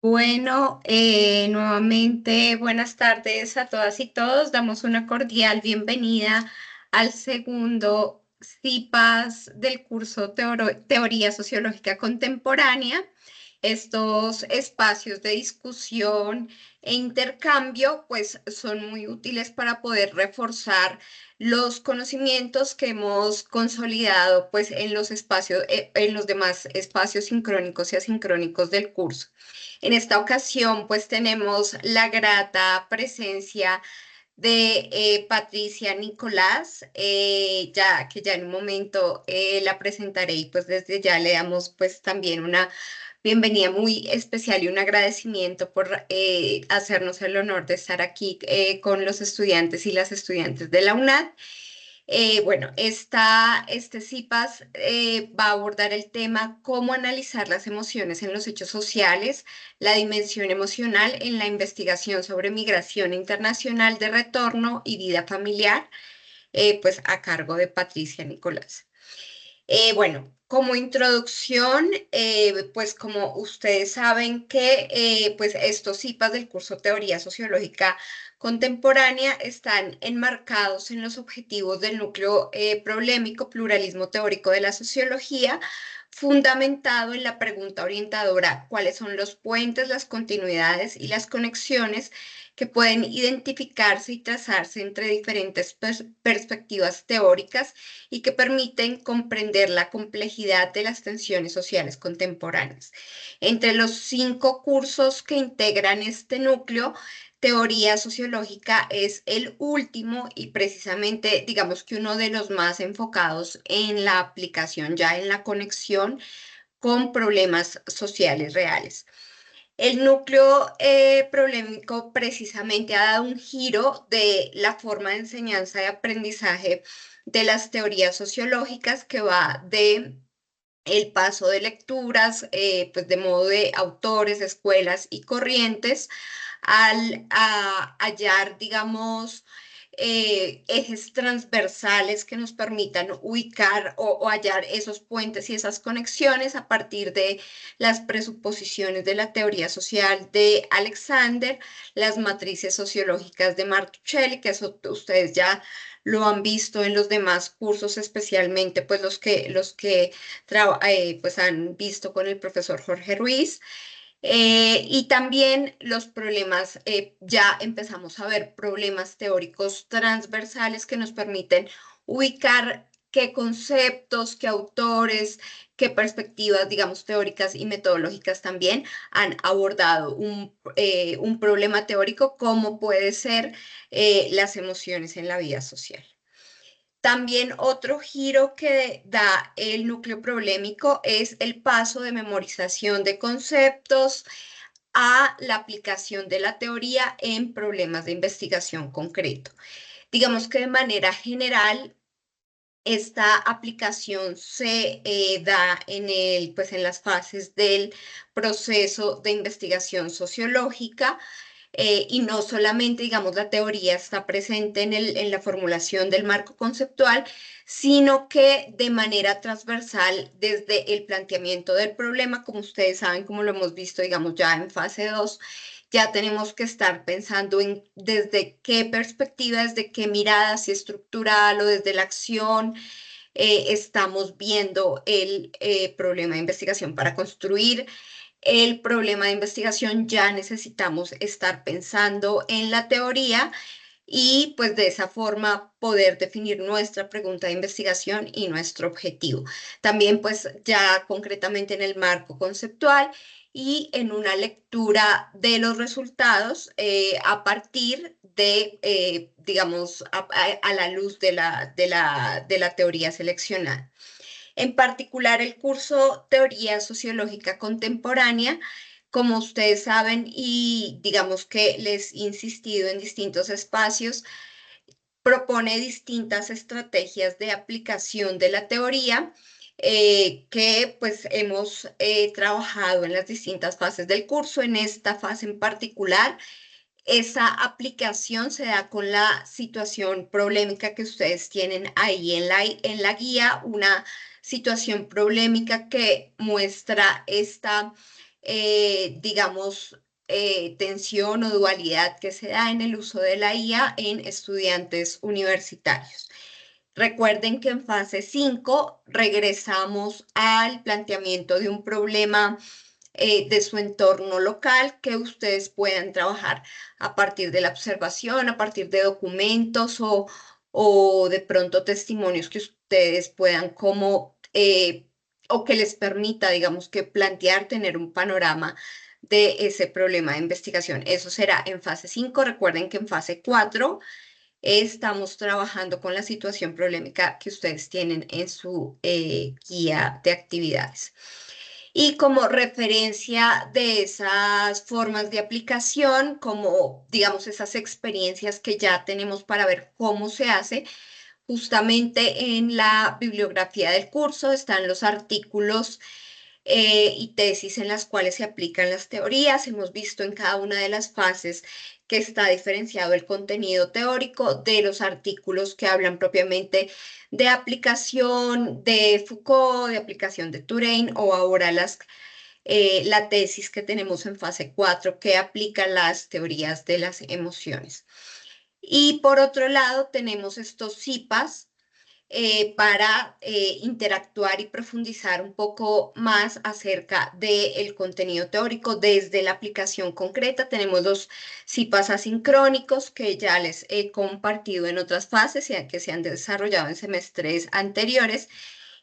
Bueno, nuevamente buenas tardes a todas y todos. Damos una cordial bienvenida al segundo CIPAS del curso Teoría Sociológica Contemporánea. Estos espacios de discusión e intercambio pues son muy útiles para poder reforzar los conocimientos que hemos consolidado pues en los espacios, en los demás espacios sincrónicos y asincrónicos del curso. En esta ocasión, pues tenemos la grata presencia de Patricia Nicolás, ya que ya en un momento la presentaré y pues desde ya le damos pues también una bienvenida muy especial y un agradecimiento por hacernos el honor de estar aquí con los estudiantes y las estudiantes de la UNAD. Este CIPAS va a abordar el tema cómo analizar las emociones en los hechos sociales, la dimensión emocional en la investigación sobre migración internacional de retorno y vida familiar, pues a cargo de Patricia Nicolás. Como introducción, pues como ustedes saben que pues estos CIPAs del curso Teoría Sociológica Contemporánea están enmarcados en los objetivos del núcleo problemático pluralismo teórico de la sociología, fundamentado en la pregunta orientadora, ¿cuáles son los puentes, las continuidades y las conexiones que pueden identificarse y trazarse entre diferentes perspectivas teóricas y que permiten comprender la complejidad de las tensiones sociales contemporáneas? Entre los 5 cursos que integran este núcleo, teoría sociológica es el último y precisamente digamos que uno de los más enfocados en la aplicación, ya en la conexión con problemas sociales reales. El núcleo problemático precisamente ha dado un giro de la forma de enseñanza y aprendizaje de las teorías sociológicas, que va de el paso de lecturas, pues de modo de autores, escuelas y corrientes, a hallar, digamos, ejes transversales que nos permitan ubicar o hallar esos puentes y esas conexiones a partir de las presuposiciones de la teoría social de Alexander, las matrices sociológicas de Martuchelli, que eso ustedes ya lo han visto en los demás cursos, especialmente pues los que pues han visto con el profesor Jorge Ruiz. Y también los problemas, ya empezamos a ver problemas teóricos transversales que nos permiten ubicar qué conceptos, qué autores, qué perspectivas, digamos, teóricas y metodológicas también han abordado un problema teórico, como puede ser las emociones en la vida social. También otro giro que da el núcleo problemático es el paso de memorización de conceptos a la aplicación de la teoría en problemas de investigación concreto. Digamos que de manera general, esta aplicación se da pues en las fases del proceso de investigación sociológica, y no solamente, digamos, la teoría está presente en la formulación del marco conceptual, sino que de manera transversal desde el planteamiento del problema, como ustedes saben, como lo hemos visto, digamos, ya en fase 2, ya tenemos que estar pensando en desde qué perspectiva, desde qué mirada, si estructural o desde la acción, estamos viendo el problema de investigación. Para construir el problema de investigación ya necesitamos estar pensando en la teoría y pues de esa forma poder definir nuestra pregunta de investigación y nuestro objetivo. También pues ya concretamente en el marco conceptual y en una lectura de los resultados a partir de, digamos, a la luz de la teoría seleccionada. En particular, el curso Teoría Sociológica Contemporánea, como ustedes saben, y digamos que les he insistido en distintos espacios, propone distintas estrategias de aplicación de la teoría, que pues hemos trabajado en las distintas fases del curso. En esta fase en particular, esa aplicación se da con la situación problemática que ustedes tienen ahí en la guía, una situación problemática que muestra esta digamos, tensión o dualidad que se da en el uso de la IA en estudiantes universitarios. Recuerden que en fase 5 regresamos al planteamiento de un problema de su entorno local que ustedes puedan trabajar a partir de la observación, a partir de documentos o de pronto testimonios que ustedes puedan como, o que les permita, digamos, que plantear, tener un panorama de ese problema de investigación. Eso será en fase 5. Recuerden que en fase 4 estamos trabajando con la situación problemática que ustedes tienen en su guía de actividades. Y como referencia de esas formas de aplicación, como digamos esas experiencias que ya tenemos para ver cómo se hace, justamente en la bibliografía del curso están los artículos y tesis en las cuales se aplican las teorías. Hemos visto en cada una de las fases que está diferenciado el contenido teórico de los artículos que hablan propiamente de aplicación de Foucault, de aplicación de Touraine o ahora la tesis que tenemos en fase 4 que aplica las teorías de las emociones. Y por otro lado tenemos estos CIPAs para interactuar y profundizar un poco más acerca del contenido teórico desde la aplicación concreta. Tenemos los CIPAs asincrónicos que ya les he compartido en otras fases y que se han desarrollado en semestres anteriores.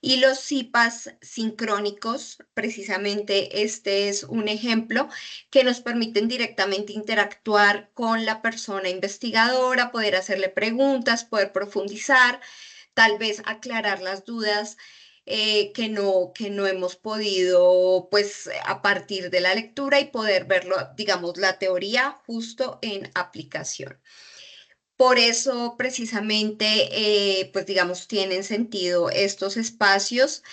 Y los CIPAs sincrónicos, precisamente este es un ejemplo que nos permiten directamente interactuar con la persona investigadora, poder hacerle preguntas, poder profundizar, tal vez aclarar las dudas que no hemos podido, pues, a partir de la lectura y poder verlo, digamos, la teoría justo en aplicación. Por eso, precisamente, pues, digamos, tienen sentido estos espacios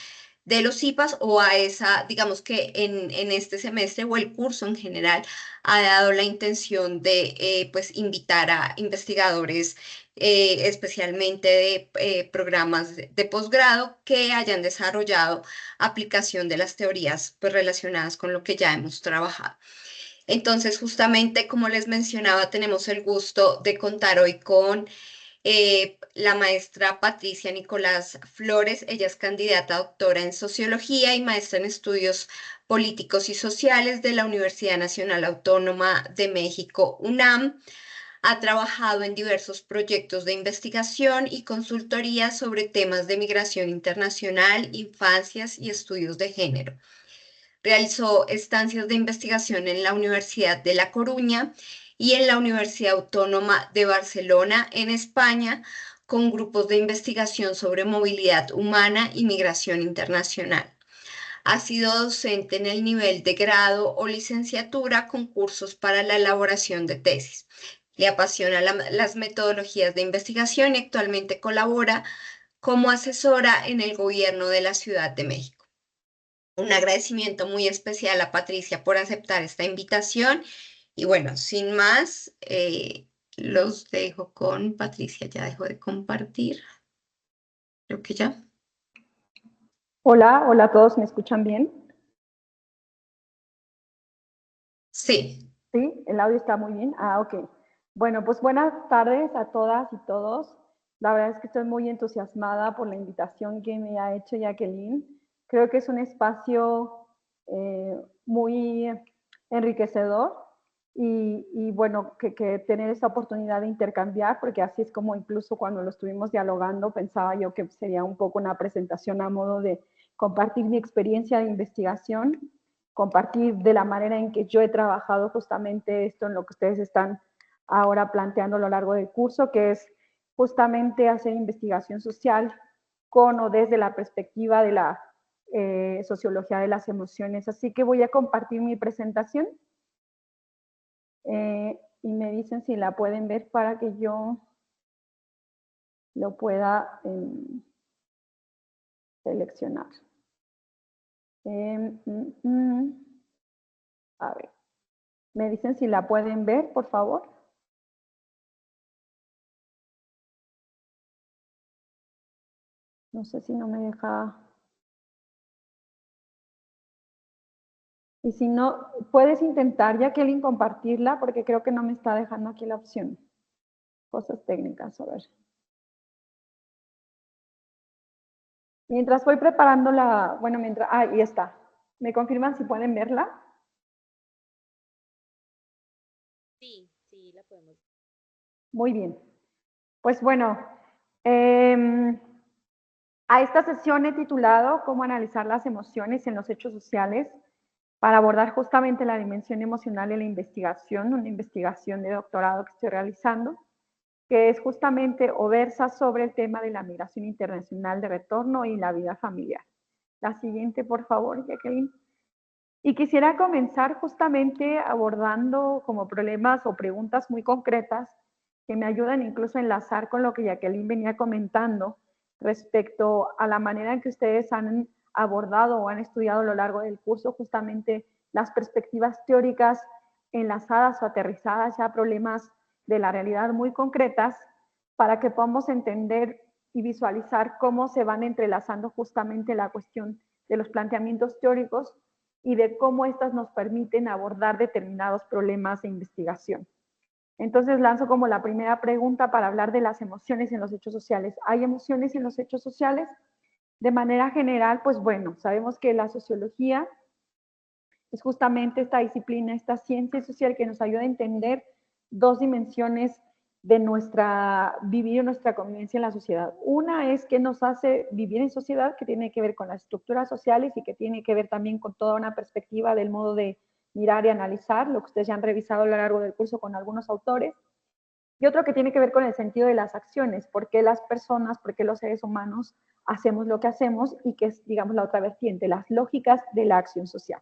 de los CIPAS o a esa, digamos que en este semestre o el curso en general ha dado la intención de pues invitar a investigadores, especialmente de programas de posgrado que hayan desarrollado aplicación de las teorías pues, relacionadas con lo que ya hemos trabajado. Entonces, justamente como les mencionaba, tenemos el gusto de contar hoy con la maestra Patricia Nicolás Flores. Ella es candidata a doctora en sociología y maestra en estudios políticos y sociales de la Universidad Nacional Autónoma de México, UNAM. Ha trabajado en diversos proyectos de investigación y consultoría sobre temas de migración internacional, infancias y estudios de género. Realizó estancias de investigación en la Universidad de La Coruña y en la Universidad Autónoma de Barcelona, en España, con grupos de investigación sobre movilidad humana y migración internacional. Ha sido docente en el nivel de grado o licenciatura con cursos para la elaboración de tesis. Le apasiona las metodologías de investigación y actualmente colabora como asesora en el gobierno de la Ciudad de México. Un agradecimiento muy especial a Patricia por aceptar esta invitación. Y bueno, sin más, los dejo con Patricia. Ya dejo de compartir. Creo que ya. Hola, hola a todos, ¿me escuchan bien? Sí. Sí, el audio está muy bien. Ah, ok. Bueno, pues buenas tardes a todas y todos. La verdad es que estoy muy entusiasmada por la invitación que me ha hecho Jacqueline. Creo que es un espacio muy enriquecedor y bueno, que tener esta oportunidad de intercambiar, porque así es como incluso cuando lo estuvimos dialogando, pensaba yo que sería un poco una presentación a modo de compartir mi experiencia de investigación, compartir de la manera en que yo he trabajado justamente esto en lo que ustedes están ahora planteando a lo largo del curso, que es justamente hacer investigación social con o desde la perspectiva de la sociología de las emociones. Así que voy a compartir mi presentación y me dicen si la pueden ver para que yo lo pueda seleccionar. A ver, me dicen si la pueden ver, por favor. No sé si no me deja. Y si no, puedes intentar, Jacqueline, compartirla, porque creo que no me está dejando aquí la opción. Cosas técnicas, a ver. Mientras voy preparando la, bueno, mientras, ahí está. ¿Me confirman si pueden verla? Sí, sí, la podemos. Muy bien. Pues bueno, a esta sesión he titulado Cómo analizar las emociones en los hechos sociales para abordar justamente la dimensión emocional en la investigación, una investigación de doctorado que estoy realizando, que es justamente o versa sobre el tema de la migración internacional de retorno y la vida familiar. La siguiente, por favor, Jacqueline. Y quisiera comenzar justamente abordando como problemas o preguntas muy concretas que me ayudan incluso a enlazar con lo que Jacqueline venía comentando respecto a la manera en que ustedes han abordado o han estudiado a lo largo del curso justamente las perspectivas teóricas enlazadas o aterrizadas ya a problemas de la realidad muy concretas para que podamos entender y visualizar cómo se van entrelazando justamente la cuestión de los planteamientos teóricos y de cómo estas nos permiten abordar determinados problemas de investigación. Entonces lanzo como la primera pregunta para hablar de las emociones en los hechos sociales. ¿Hay emociones en los hechos sociales? De manera general, pues bueno, sabemos que la sociología es justamente esta disciplina, esta ciencia social que nos ayuda a entender dos dimensiones de nuestra vivir, nuestra convivencia en la sociedad. Una es que nos hace vivir en sociedad, que tiene que ver con las estructuras sociales y que tiene que ver también con toda una perspectiva del modo de mirar y analizar, lo que ustedes ya han revisado a lo largo del curso con algunos autores. Y otro que tiene que ver con el sentido de las acciones, por qué las personas, por qué los seres humanos hacemos lo que hacemos y que es, digamos, la otra vertiente, las lógicas de la acción social.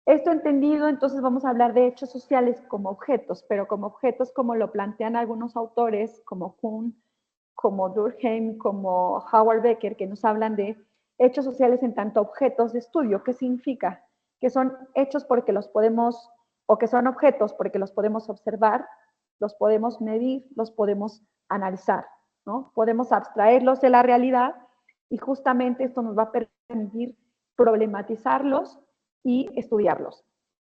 Esto entendido, entonces vamos a hablar de hechos sociales como objetos, pero como objetos como lo plantean algunos autores, como Kuhn, como Durkheim, como Howard Becker, que nos hablan de hechos sociales en tanto objetos de estudio. ¿Qué significa? Que son hechos porque los podemos, o que son objetos porque los podemos observar, los podemos medir, los podemos analizar, ¿no? Podemos abstraerlos de la realidad y justamente esto nos va a permitir problematizarlos y estudiarlos.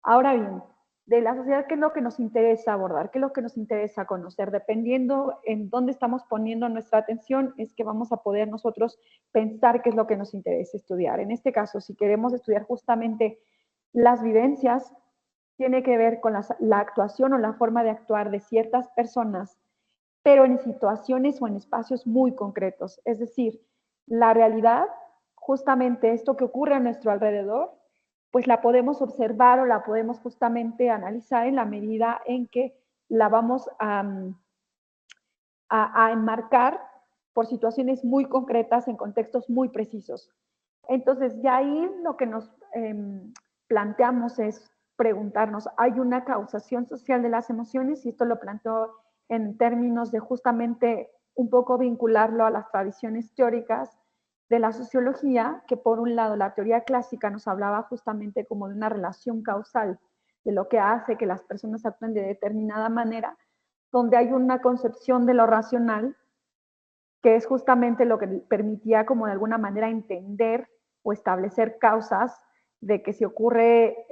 Ahora bien, de la sociedad, ¿qué es lo que nos interesa abordar? ¿Qué es lo que nos interesa conocer? Dependiendo en dónde estamos poniendo nuestra atención, es que vamos a poder nosotros pensar qué es lo que nos interesa estudiar. En este caso, si queremos estudiar justamente las vivencias, tiene que ver con la actuación o la forma de actuar de ciertas personas, pero en situaciones o en espacios muy concretos. Es decir, la realidad, justamente esto que ocurre a nuestro alrededor, pues la podemos observar o la podemos justamente analizar en la medida en que la vamos a enmarcar por situaciones muy concretas en contextos muy precisos. Entonces, ya ahí lo que nos planteamos es preguntarnos, ¿hay una causación social de las emociones? Y esto lo planteo en términos de justamente un poco vincularlo a las tradiciones teóricas de la sociología, que por un lado la teoría clásica nos hablaba justamente como de una relación causal, de lo que hace que las personas actúen de determinada manera, donde hay una concepción de lo racional, que es justamente lo que permitía como de alguna manera entender o establecer causas de que si ocurre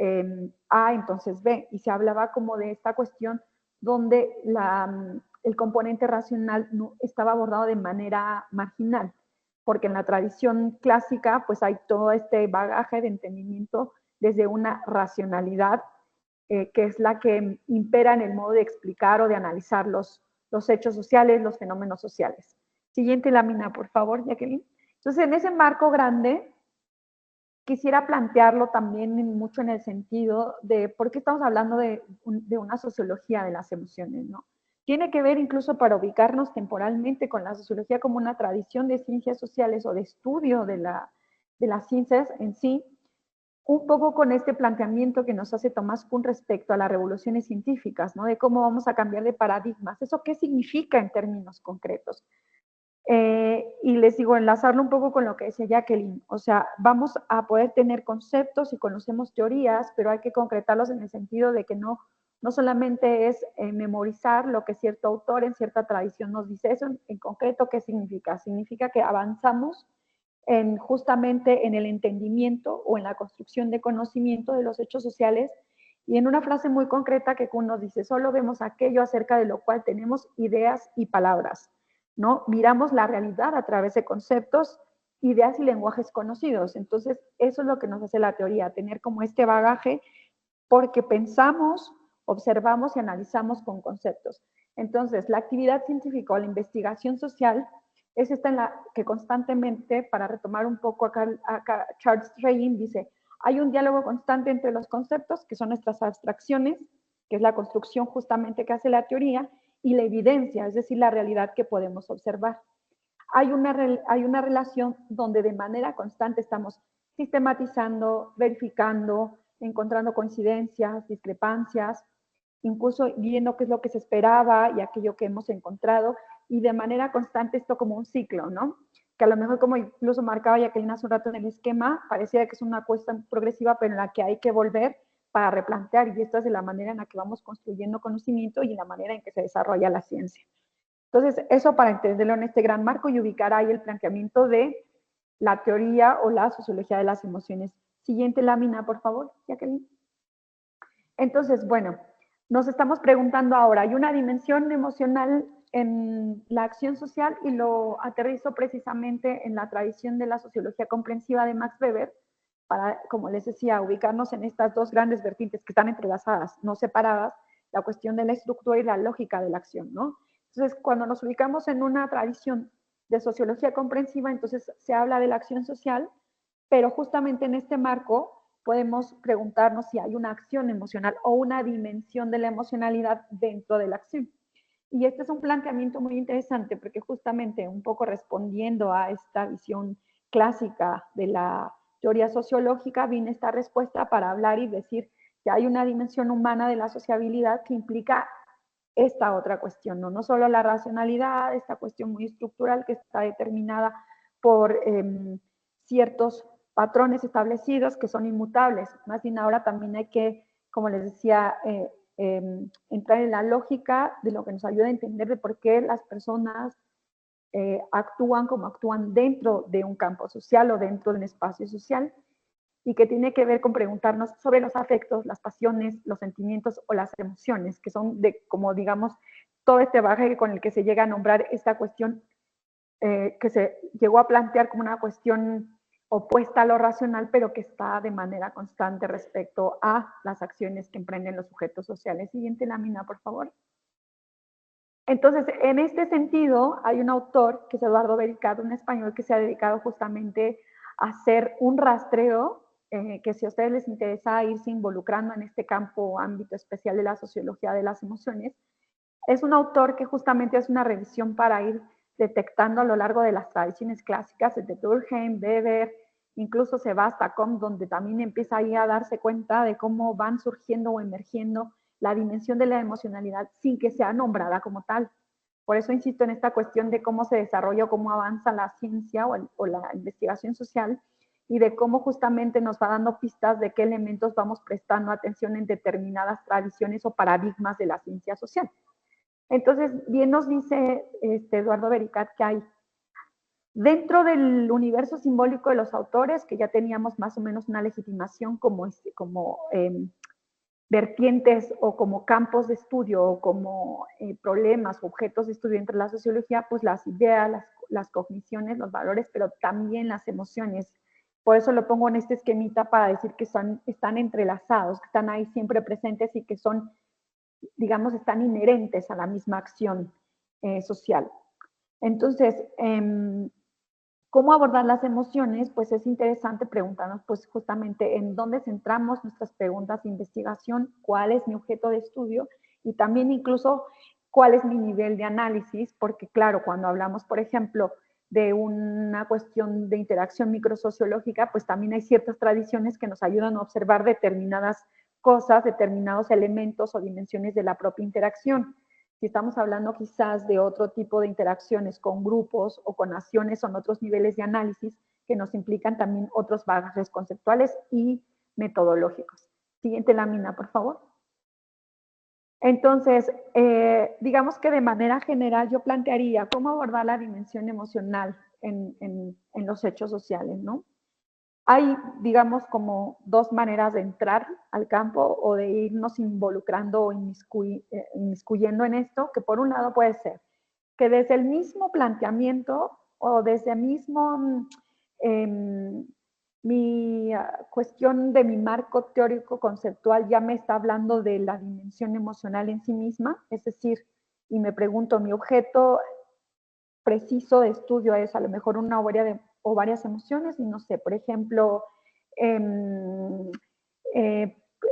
A, entonces B, y se hablaba como de esta cuestión donde el componente racional no estaba abordado de manera marginal, porque en la tradición clásica pues hay todo este bagaje de entendimiento desde una racionalidad que es la que impera en el modo de explicar o de analizar los hechos sociales, los fenómenos sociales. Siguiente lámina, por favor, Jacqueline. Entonces, en ese marco grande, quisiera plantearlo también mucho en el sentido de por qué estamos hablando de una sociología de las emociones, ¿no? Tiene que ver incluso para ubicarnos temporalmente con la sociología como una tradición de ciencias sociales o de estudio de las ciencias en sí, un poco con este planteamiento que nos hace Tomás Kuhn respecto a las revoluciones científicas, ¿no? De cómo vamos a cambiar de paradigmas. ¿Eso qué significa en términos concretos? Y les digo, enlazarlo un poco con lo que decía Jacqueline, o sea, vamos a poder tener conceptos y conocemos teorías, pero hay que concretarlos en el sentido de que no solamente es memorizar lo que cierto autor en cierta tradición nos dice, eso en concreto, ¿qué significa? Significa que avanzamos justamente en el entendimiento o en la construcción de conocimiento de los hechos sociales. Y en una frase muy concreta que Kuhn nos dice, solo vemos aquello acerca de lo cual tenemos ideas y palabras, ¿no? Miramos la realidad a través de conceptos, ideas y lenguajes conocidos. Entonces, eso es lo que nos hace la teoría, tener como este bagaje, porque pensamos, observamos y analizamos con conceptos. Entonces, la actividad científica o la investigación social es esta en la que constantemente, para retomar un poco acá Charles Rein dice, hay un diálogo constante entre los conceptos, que son nuestras abstracciones, que es la construcción justamente que hace la teoría, y la evidencia, es decir, la realidad que podemos observar. Hay una relación donde de manera constante estamos sistematizando, verificando, encontrando coincidencias, discrepancias, incluso viendo qué es lo que se esperaba y aquello que hemos encontrado, y de manera constante esto como un ciclo, ¿no? Que a lo mejor, como incluso marcaba Jacqueline hace un rato en el esquema, parecía que es una cuestión progresiva, pero en la que hay que volver para replantear, y esta es de la manera en la que vamos construyendo conocimiento y en la manera en que se desarrolla la ciencia. Entonces, eso para entenderlo en este gran marco y ubicar ahí el planteamiento de la teoría o la sociología de las emociones. Siguiente lámina, por favor, Jacqueline. Entonces, bueno, nos estamos preguntando ahora, hay una dimensión emocional en la acción social, y lo aterrizo precisamente en la tradición de la sociología comprensiva de Max Weber, para, como les decía, ubicarnos en estas dos grandes vertientes que están entrelazadas, no separadas, la cuestión de la estructura y la lógica de la acción, ¿no? Entonces, cuando nos ubicamos en una tradición de sociología comprensiva, entonces se habla de la acción social, pero justamente en este marco podemos preguntarnos si hay una acción emocional o una dimensión de la emocionalidad dentro de la acción. Y este es un planteamiento muy interesante, porque justamente un poco respondiendo a esta visión clásica de la teoría sociológica, viene esta respuesta para hablar y decir que hay una dimensión humana de la sociabilidad que implica esta otra cuestión, ¿no? No solo la racionalidad, esta cuestión muy estructural que está determinada por ciertos patrones establecidos que son inmutables. Más bien ahora también hay que, como les decía, entrar en la lógica de lo que nos ayuda a entender de por qué las personas actúan como actúan dentro de un campo social o dentro de un espacio social, y que tiene que ver con preguntarnos sobre los afectos, las pasiones, los sentimientos o las emociones, que son de, como digamos, todo este bagaje con el que se llega a nombrar esta cuestión que se llegó a plantear como una cuestión opuesta a lo racional, pero que está de manera constante respecto a las acciones que emprenden los sujetos sociales. Siguiente lámina, por favor. Entonces, en este sentido, hay un autor, que es Eduardo Vericat, un español, que se ha dedicado justamente a hacer un rastreo, que si a ustedes les interesa irse involucrando en este campo o ámbito especial de la sociología de las emociones, es un autor que justamente hace una revisión para ir detectando a lo largo de las tradiciones clásicas, desde Durkheim, Weber, incluso se va hasta Comte, donde también empieza ahí a darse cuenta de cómo van surgiendo o emergiendo la dimensión de la emocionalidad sin que sea nombrada como tal. Por eso insisto en esta cuestión de cómo se desarrolla o cómo avanza la ciencia o la investigación social, y de cómo justamente nos va dando pistas de qué elementos vamos prestando atención en determinadas tradiciones o paradigmas de la ciencia social. Entonces, bien nos dice Eduardo Vericat que hay dentro del universo simbólico de los autores, que ya teníamos más o menos una legitimación como vertientes o como campos de estudio o como problemas o objetos de estudio entre la sociología, pues las ideas, las cogniciones, los valores, pero también las emociones. Por eso lo pongo en este esquemita para decir que están entrelazados, que están ahí siempre presentes y que son, digamos, están inherentes a la misma acción social. Entonces, ¿cómo abordar las emociones? Pues es interesante preguntarnos, pues justamente en dónde centramos nuestras preguntas de investigación, cuál es mi objeto de estudio, y también incluso cuál es mi nivel de análisis, porque claro, cuando hablamos, por ejemplo, de una cuestión de interacción microsociológica, pues también hay ciertas tradiciones que nos ayudan a observar determinadas cosas, determinados elementos o dimensiones de la propia interacción. Si estamos hablando quizás de otro tipo de interacciones con grupos o con naciones, son otros niveles de análisis que nos implican también otros bagajes conceptuales y metodológicos. Siguiente lámina, por favor. Entonces, digamos que de manera general yo plantearía cómo abordar la dimensión emocional en los hechos sociales, ¿no? Hay, digamos, como dos maneras de entrar al campo o de irnos involucrando o inmiscuyendo en esto, que por un lado puede ser que desde el mismo planteamiento o desde el mismo mi cuestión de mi marco teórico conceptual ya me está hablando de la dimensión emocional en sí misma, es decir, y me pregunto, mi objeto preciso de estudio es a lo mejor una o varias emociones, y no sé, por ejemplo, eh,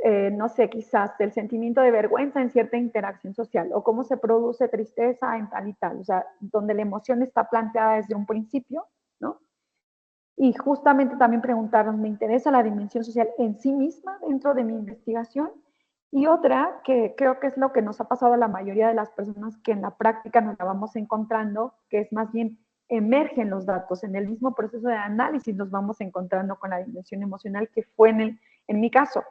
eh, no sé, quizás el sentimiento de vergüenza en cierta interacción social, o cómo se produce tristeza en tal y tal, o sea, donde la emoción está planteada desde un principio, ¿no? Y justamente también preguntarnos, ¿me interesa la dimensión social en sí misma dentro de mi investigación? Y otra, que creo que es lo que nos ha pasado a la mayoría de las personas que en la práctica nos la vamos encontrando, que es más bien emergen los datos. En el mismo proceso de análisis nos vamos encontrando con la dimensión emocional, que fue en mi caso.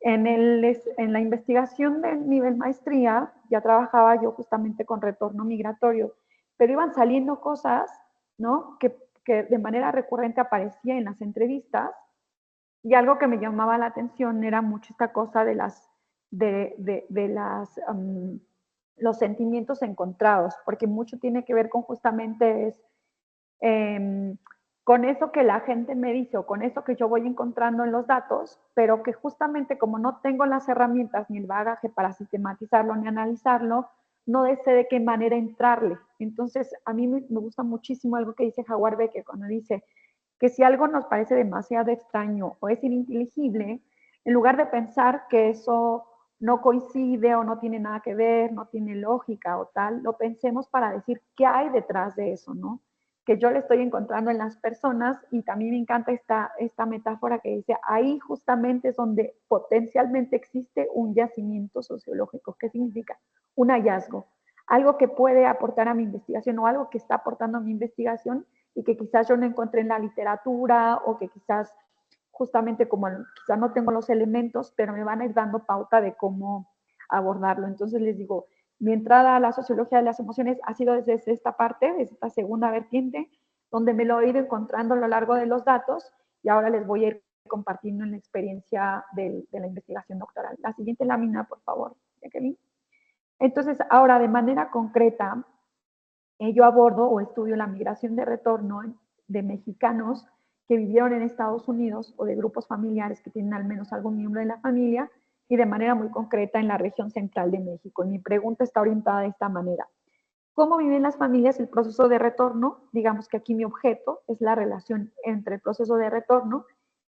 En la investigación de nivel maestría ya trabajaba yo justamente con retorno migratorio, pero iban saliendo cosas, ¿no? Que de manera recurrente aparecía en las entrevistas, y algo que me llamaba la atención era mucho esta cosa de los sentimientos encontrados, porque mucho tiene que ver con justamente eh, con eso que la gente me dice o con eso que yo voy encontrando en los datos, pero que justamente como no tengo las herramientas ni el bagaje para sistematizarlo ni analizarlo, no sé de qué manera entrarle. Entonces, a mí me gusta muchísimo algo que dice Howard Becker cuando dice que si algo nos parece demasiado extraño o es ininteligible, en lugar de pensar que eso no coincide o no tiene nada que ver, no tiene lógica o tal, lo pensemos para decir qué hay detrás de eso, ¿no? Que yo le estoy encontrando en las personas. Y también me encanta esta metáfora que dice, ahí justamente es donde potencialmente existe un yacimiento sociológico. ¿Qué significa? Un hallazgo, algo que puede aportar a mi investigación o algo que está aportando a mi investigación y que quizás yo no encontré en la literatura, o que quizás justamente como quizás no tengo los elementos, pero me van a ir dando pauta de cómo abordarlo. Entonces les digo, mi entrada a la sociología de las emociones ha sido desde esta parte, desde esta segunda vertiente, donde me lo he ido encontrando a lo largo de los datos, y ahora les voy a ir compartiendo en la experiencia de la investigación doctoral. La siguiente lámina, por favor, Jacqueline. Entonces, ahora de manera concreta, yo abordo o estudio la migración de retorno de mexicanos que vivieron en Estados Unidos, o de grupos familiares que tienen al menos algún miembro de la familia, y de manera muy concreta en la región central de México. Y mi pregunta está orientada de esta manera. ¿Cómo viven las familias el proceso de retorno? Digamos que aquí mi objeto es la relación entre el proceso de retorno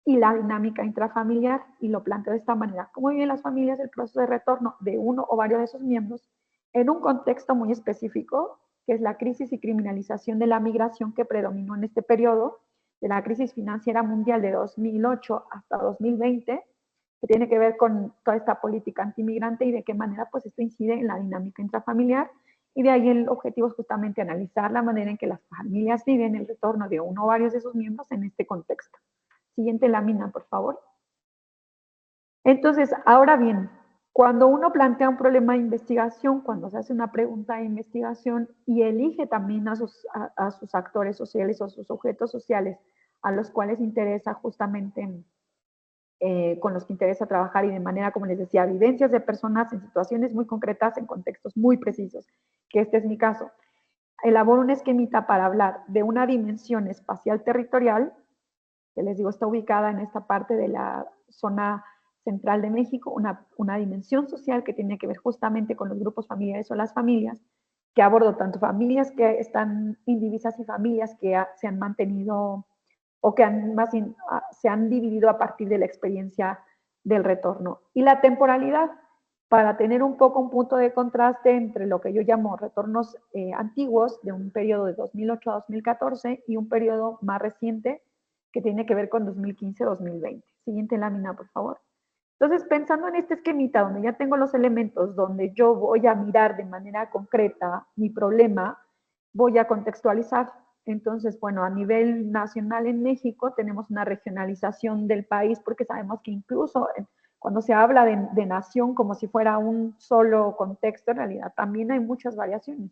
y la dinámica intrafamiliar, y lo planteo de esta manera. ¿Cómo viven las familias el proceso de retorno de uno o varios de sus miembros en un contexto muy específico, que es la crisis y criminalización de la migración que predominó en este periodo, de la crisis financiera mundial de 2008 hasta 2020, que tiene que ver con toda esta política antimigrante y de qué manera pues esto incide en la dinámica intrafamiliar? Y de ahí el objetivo es justamente analizar la manera en que las familias viven el retorno de uno o varios de sus miembros en este contexto. Siguiente lámina, por favor. Entonces, ahora bien, cuando uno plantea un problema de investigación, cuando se hace una pregunta de investigación y elige también a sus actores sociales o sus objetos sociales a los cuales interesa justamente, con los que interesa trabajar, y de manera, como les decía, vivencias de personas en situaciones muy concretas, en contextos muy precisos, que este es mi caso. Elaboro un esquemita para hablar de una dimensión espacial territorial, que les digo está ubicada en esta parte de la zona central de México, una dimensión social que tiene que ver justamente con los grupos familiares o las familias, que abordo tanto familias que están indivisas y familias que se han mantenido o que se han dividido a partir de la experiencia del retorno. Y la temporalidad, para tener un poco un punto de contraste entre lo que yo llamo retornos antiguos, de un periodo de 2008 a 2014, y un periodo más reciente que tiene que ver con 2015-2020. Siguiente lámina, por favor. Entonces, pensando en este esquemita donde ya tengo los elementos, donde yo voy a mirar de manera concreta mi problema, voy a contextualizar. Entonces, bueno, a nivel nacional en México tenemos una regionalización del país, porque sabemos que incluso cuando se habla de nación como si fuera un solo contexto, en realidad también hay muchas variaciones.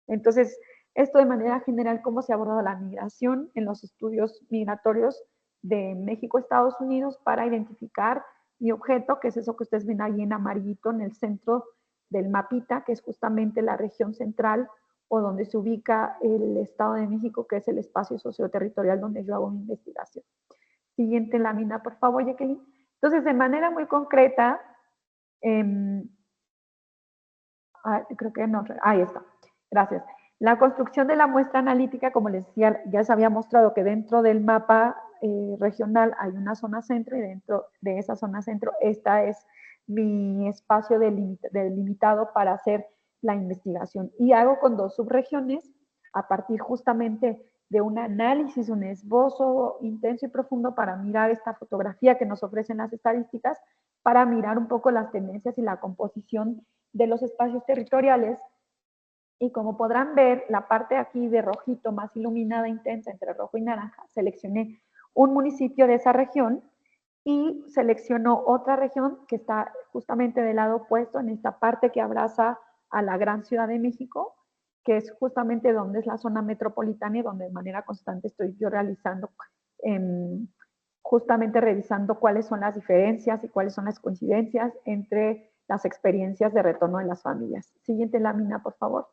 Entonces, esto de manera general, cómo se ha abordado la migración en los estudios migratorios de México a Estados Unidos para identificar mi objeto, que es eso que ustedes ven ahí en amarillito en el centro del mapita, que es justamente la región central o donde se ubica el Estado de México, que es el espacio socioterritorial donde yo hago mi investigación. Siguiente lámina, por favor, Jacqueline. Entonces, de manera muy concreta, creo que no, ahí está, gracias. La construcción de la muestra analítica, como les decía, ya se había mostrado que dentro del mapa regional hay una zona centro y dentro de esa zona centro, esta es mi espacio delimitado para hacer la investigación. Y hago con 2 subregiones a partir justamente de un análisis, un esbozo intenso y profundo para mirar esta fotografía que nos ofrecen las estadísticas, para mirar un poco las tendencias y la composición de los espacios territoriales. Y como podrán ver, la parte aquí de rojito más iluminada intensa entre rojo y naranja, seleccioné un municipio de esa región y seleccionó otra región que está justamente del lado opuesto, en esta parte que abraza a la gran Ciudad de México, que es justamente donde es la zona metropolitana y donde de manera constante estoy yo realizando, justamente revisando cuáles son las diferencias y cuáles son las coincidencias entre las experiencias de retorno de las familias. Siguiente lámina, por favor.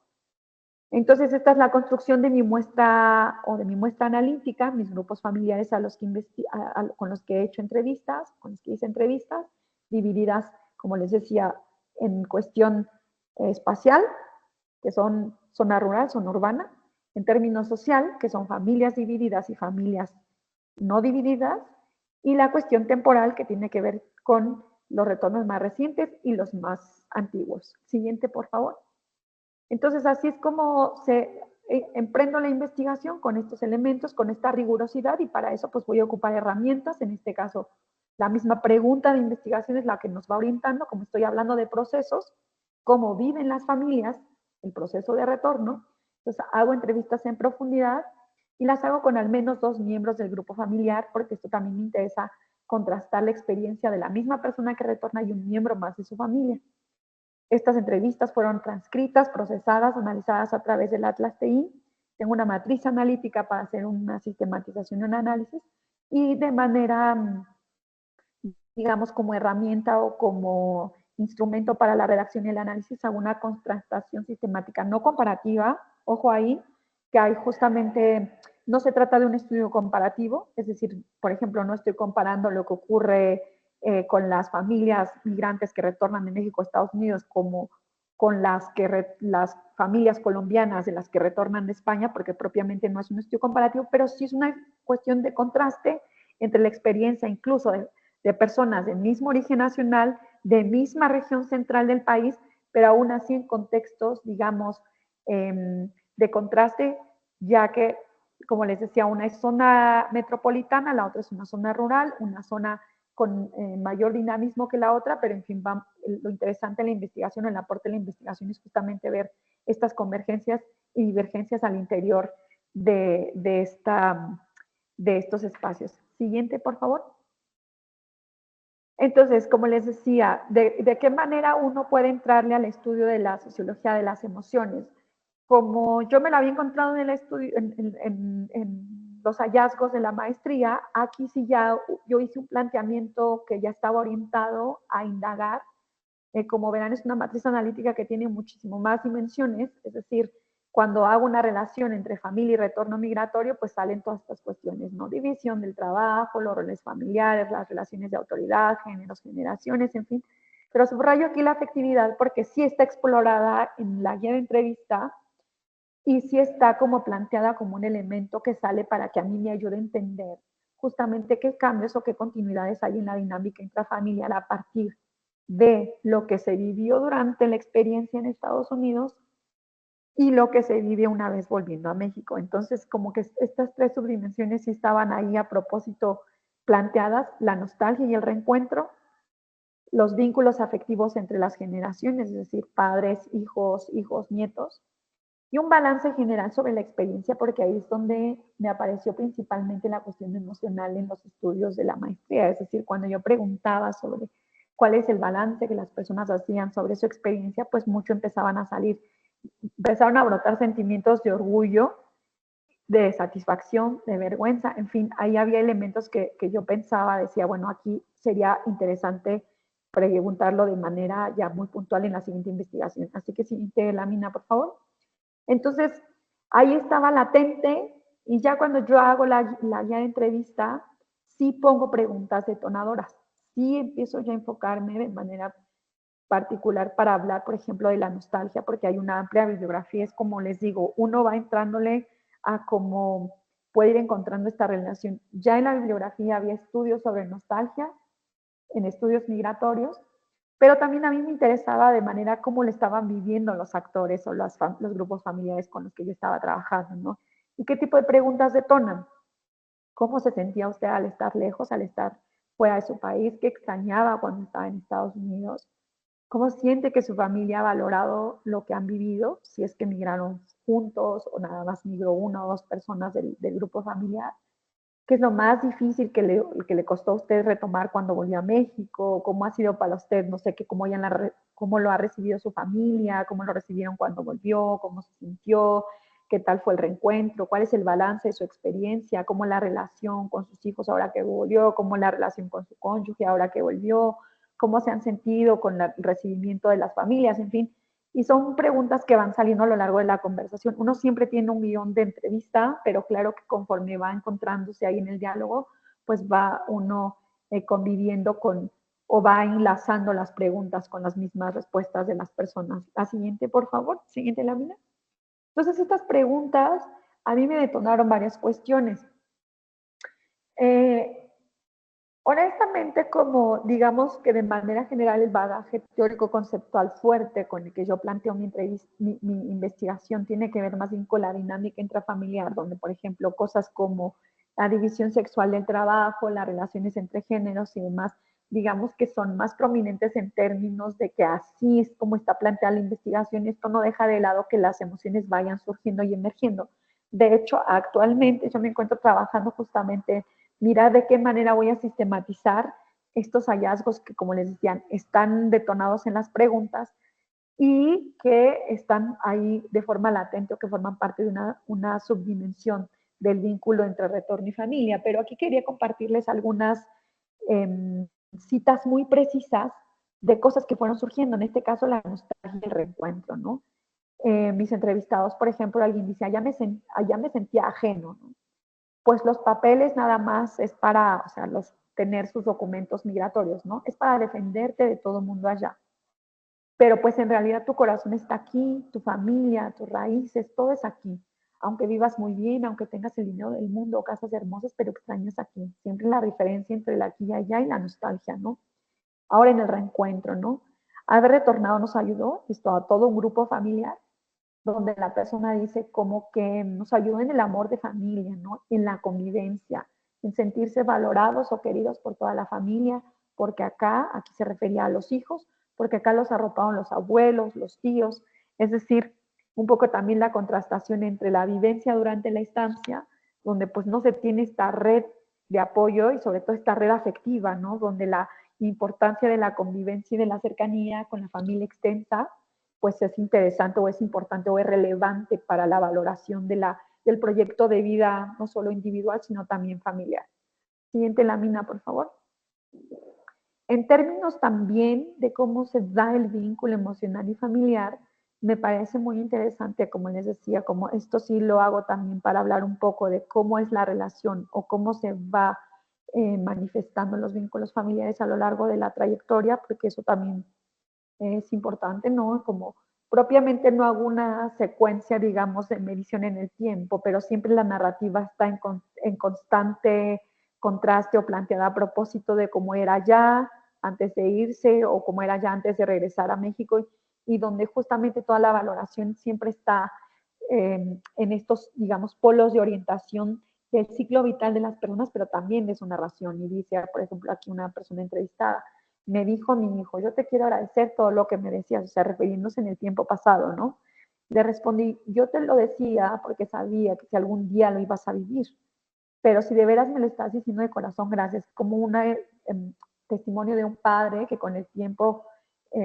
Entonces, esta es la construcción de mi muestra o de mi muestra analítica, mis grupos familiares con los que he hecho entrevistas, con los que hice entrevistas, divididas, como les decía, en cuestión espacial, que son zona rural, zona urbana, en términos social, que son familias divididas y familias no divididas, y la cuestión temporal, que tiene que ver con los retornos más recientes y los más antiguos. Siguiente, por favor. Entonces, así es como emprendo la investigación con estos elementos, con esta rigurosidad, y para eso pues voy a ocupar herramientas, en este caso la misma pregunta de investigación es la que nos va orientando, como estoy hablando de procesos, cómo viven las familias, el proceso de retorno. Entonces hago entrevistas en profundidad y las hago con al menos 2 miembros del grupo familiar, porque esto también me interesa contrastar la experiencia de la misma persona que retorna y un miembro más de su familia. Estas entrevistas fueron transcritas, procesadas, analizadas a través del Atlas TI. Tengo una matriz analítica para hacer una sistematización y un análisis, y de manera, digamos, como herramienta o como instrumento para la redacción y el análisis, hago una contrastación sistemática no comparativa. Ojo ahí, que hay justamente, no se trata de un estudio comparativo, es decir, por ejemplo, no estoy comparando lo que ocurre con las familias migrantes que retornan de México a Estados Unidos como con las familias colombianas de las que retornan de España, porque propiamente no es un estudio comparativo, pero sí es una cuestión de contraste entre la experiencia incluso de personas de mismo origen nacional, de misma región central del país, pero aún así en contextos, digamos, de contraste, ya que, como les decía, una es zona metropolitana, la otra es una zona rural, una zona con mayor dinamismo que la otra, pero en fin, lo interesante en la investigación, el aporte de la investigación es justamente ver estas convergencias y divergencias al interior de estos espacios. Siguiente, por favor. Entonces, como les decía, ¿de qué manera uno puede entrarle al estudio de la sociología de las emociones? Como yo me lo había encontrado en el estudio, en los hallazgos de la maestría, aquí sí ya yo hice un planteamiento que ya estaba orientado a indagar. Como verán, es una matriz analítica que tiene muchísimo más dimensiones, es decir, cuando hago una relación entre familia y retorno migratorio, pues salen todas estas cuestiones, ¿no? División del trabajo, los roles familiares, las relaciones de autoridad, géneros, generaciones, en fin. Pero subrayo aquí la afectividad porque sí está explorada en la guía de entrevista y sí está como planteada como un elemento que sale para que a mí me ayude a entender justamente qué cambios o qué continuidades hay en la dinámica intrafamiliar a partir de lo que se vivió durante la experiencia en Estados Unidos y lo que se vive una vez volviendo a México. Entonces, como que estas 3 subdimensiones sí estaban ahí a propósito planteadas: la nostalgia y el reencuentro, los vínculos afectivos entre las generaciones, es decir, padres, hijos, nietos, y un balance general sobre la experiencia, porque ahí es donde me apareció principalmente la cuestión emocional en los estudios de la maestría. Es decir, cuando yo preguntaba sobre cuál es el balance que las personas hacían sobre su experiencia, pues mucho empezaban a salir, empezaron a brotar sentimientos de orgullo, de satisfacción, de vergüenza, en fin, ahí había elementos que yo pensaba, decía, bueno, aquí sería interesante preguntarlo de manera ya muy puntual en la siguiente investigación. Así que siguiente lámina, por favor. Entonces, ahí estaba latente y ya cuando yo hago la guía de entrevista, sí pongo preguntas detonadoras, sí empiezo ya a enfocarme de manera particular para hablar, por ejemplo, de la nostalgia, porque hay una amplia bibliografía, es como les digo, uno va entrándole a cómo puede ir encontrando esta relación. Ya en la bibliografía había estudios sobre nostalgia, en estudios migratorios, pero también a mí me interesaba de manera cómo le estaban viviendo los actores o los grupos familiares con los que yo estaba trabajando, ¿no? ¿Y qué tipo de preguntas detonan? ¿Cómo se sentía usted al estar lejos, al estar fuera de su país? ¿Qué extrañaba cuando estaba en Estados Unidos? ¿Cómo siente que su familia ha valorado lo que han vivido? Si es que migraron juntos o nada más migró una o dos personas del grupo familiar. ¿Qué es lo más difícil que le costó a usted retomar cuando volvió a México? ¿Cómo ha sido para usted? No sé, cómo lo ha recibido su familia, cómo lo recibieron cuando volvió, cómo se sintió, qué tal fue el reencuentro, cuál es el balance de su experiencia, cómo la relación con sus hijos ahora que volvió, cómo la relación con su cónyuge ahora que volvió, cómo se han sentido con el recibimiento de las familias, en fin. Y son preguntas que van saliendo a lo largo de la conversación. Uno siempre tiene un guión de entrevista, pero claro que conforme va encontrándose ahí en el diálogo, pues va uno conviviendo con o va enlazando las preguntas con las mismas respuestas de las personas. La siguiente, por favor, siguiente lámina. Entonces, estas preguntas a mí me detonaron varias cuestiones. Eh, Honestamente, como digamos que de manera general el bagaje teórico conceptual fuerte con el que yo planteo mi investigación tiene que ver más bien con la dinámica intrafamiliar, donde por ejemplo cosas como la división sexual del trabajo, las relaciones entre géneros y demás, digamos que son más prominentes en términos de que así es como está planteada la investigación. Esto no deja de lado que las emociones vayan surgiendo y emergiendo. De hecho, actualmente yo me encuentro trabajando justamente mirar de qué manera voy a sistematizar estos hallazgos que, como les decía, están detonados en las preguntas y que están ahí de forma latente o que forman parte de una subdimensión del vínculo entre retorno y familia. Pero aquí quería compartirles algunas citas muy precisas de cosas que fueron surgiendo, en este caso la nostalgia y el reencuentro, ¿no? Mis entrevistados, por ejemplo, alguien dice, allá me sentía ajeno, ¿no? Pues los papeles nada más es para, o sea, tener sus documentos migratorios, ¿no? Es para defenderte de todo el mundo allá. Pero pues en realidad tu corazón está aquí, tu familia, tus raíces, todo es aquí. Aunque vivas muy bien, aunque tengas el dinero del mundo, casas hermosas, pero extrañas aquí. Siempre la diferencia entre el aquí y allá y la nostalgia, ¿no? Ahora en el reencuentro, ¿no? Haber retornado nos ayudó, esto a todo un grupo familiar, donde la persona dice como que nos ayuda en el amor de familia, ¿no? En la convivencia, en sentirse valorados o queridos por toda la familia, porque aquí se refería a los hijos, porque acá los arroparon los abuelos, los tíos, es decir, un poco también la contrastación entre la vivencia durante la estancia, donde pues no se tiene esta red de apoyo y sobre todo esta red afectiva, ¿no? Donde la importancia de la convivencia y de la cercanía con la familia extensa pues es interesante o es importante o es relevante para la valoración del proyecto de vida, no solo individual, sino también familiar. Siguiente lámina, por favor. En términos también de cómo se da el vínculo emocional y familiar, me parece muy interesante, como les decía, como esto sí lo hago también para hablar un poco de cómo es la relación o cómo se va manifestando los vínculos familiares a lo largo de la trayectoria, porque eso también es importante, ¿no? Como propiamente no hago una secuencia, digamos, de medición en el tiempo, pero siempre la narrativa está en constante contraste o planteada a propósito de cómo era ya antes de irse o cómo era ya antes de regresar a México y donde justamente toda la valoración siempre está en estos, digamos, polos de orientación del ciclo vital de las personas, pero también de su narración. Y dice, por ejemplo, aquí una persona entrevistada, me dijo mi hijo, yo te quiero agradecer todo lo que me decías, o sea, refiriéndose en el tiempo pasado, ¿no? Le respondí, yo te lo decía porque sabía que si algún día lo ibas a vivir, pero si de veras me lo estás diciendo de corazón, gracias, como una testimonio de un padre que con el tiempo,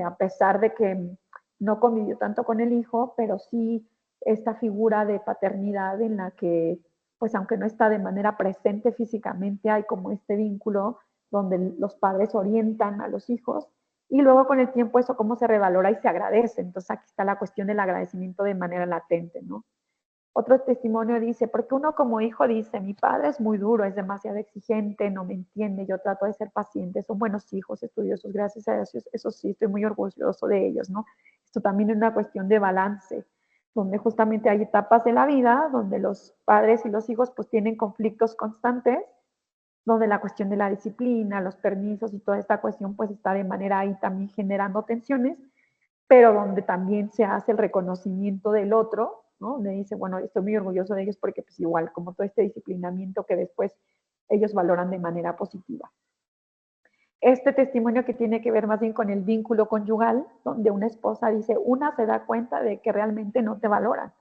a pesar de que no convivió tanto con el hijo, pero sí esta figura de paternidad en la que, pues aunque no está de manera presente físicamente, hay como este vínculo donde los padres orientan a los hijos y luego con el tiempo eso cómo se revalora y se agradece. Entonces aquí está la cuestión del agradecimiento de manera latente, ¿no? Otro testimonio dice, porque uno como hijo dice, mi padre es muy duro, es demasiado exigente, no me entiende, yo trato de ser paciente, son buenos hijos, estudiosos, gracias a Dios, eso sí, estoy muy orgulloso de ellos, ¿no? Esto también es una cuestión de balance, donde justamente hay etapas de la vida donde los padres y los hijos pues tienen conflictos constantes, donde la cuestión de la disciplina, los permisos y toda esta cuestión pues está de manera ahí también generando tensiones, pero donde también se hace el reconocimiento del otro, ¿no? Donde dice, bueno, estoy muy orgulloso de ellos porque pues igual, como todo este disciplinamiento que después ellos valoran de manera positiva. Este testimonio que tiene que ver más bien con el vínculo conyugal, donde una esposa dice, una se da cuenta de que realmente no te valoran,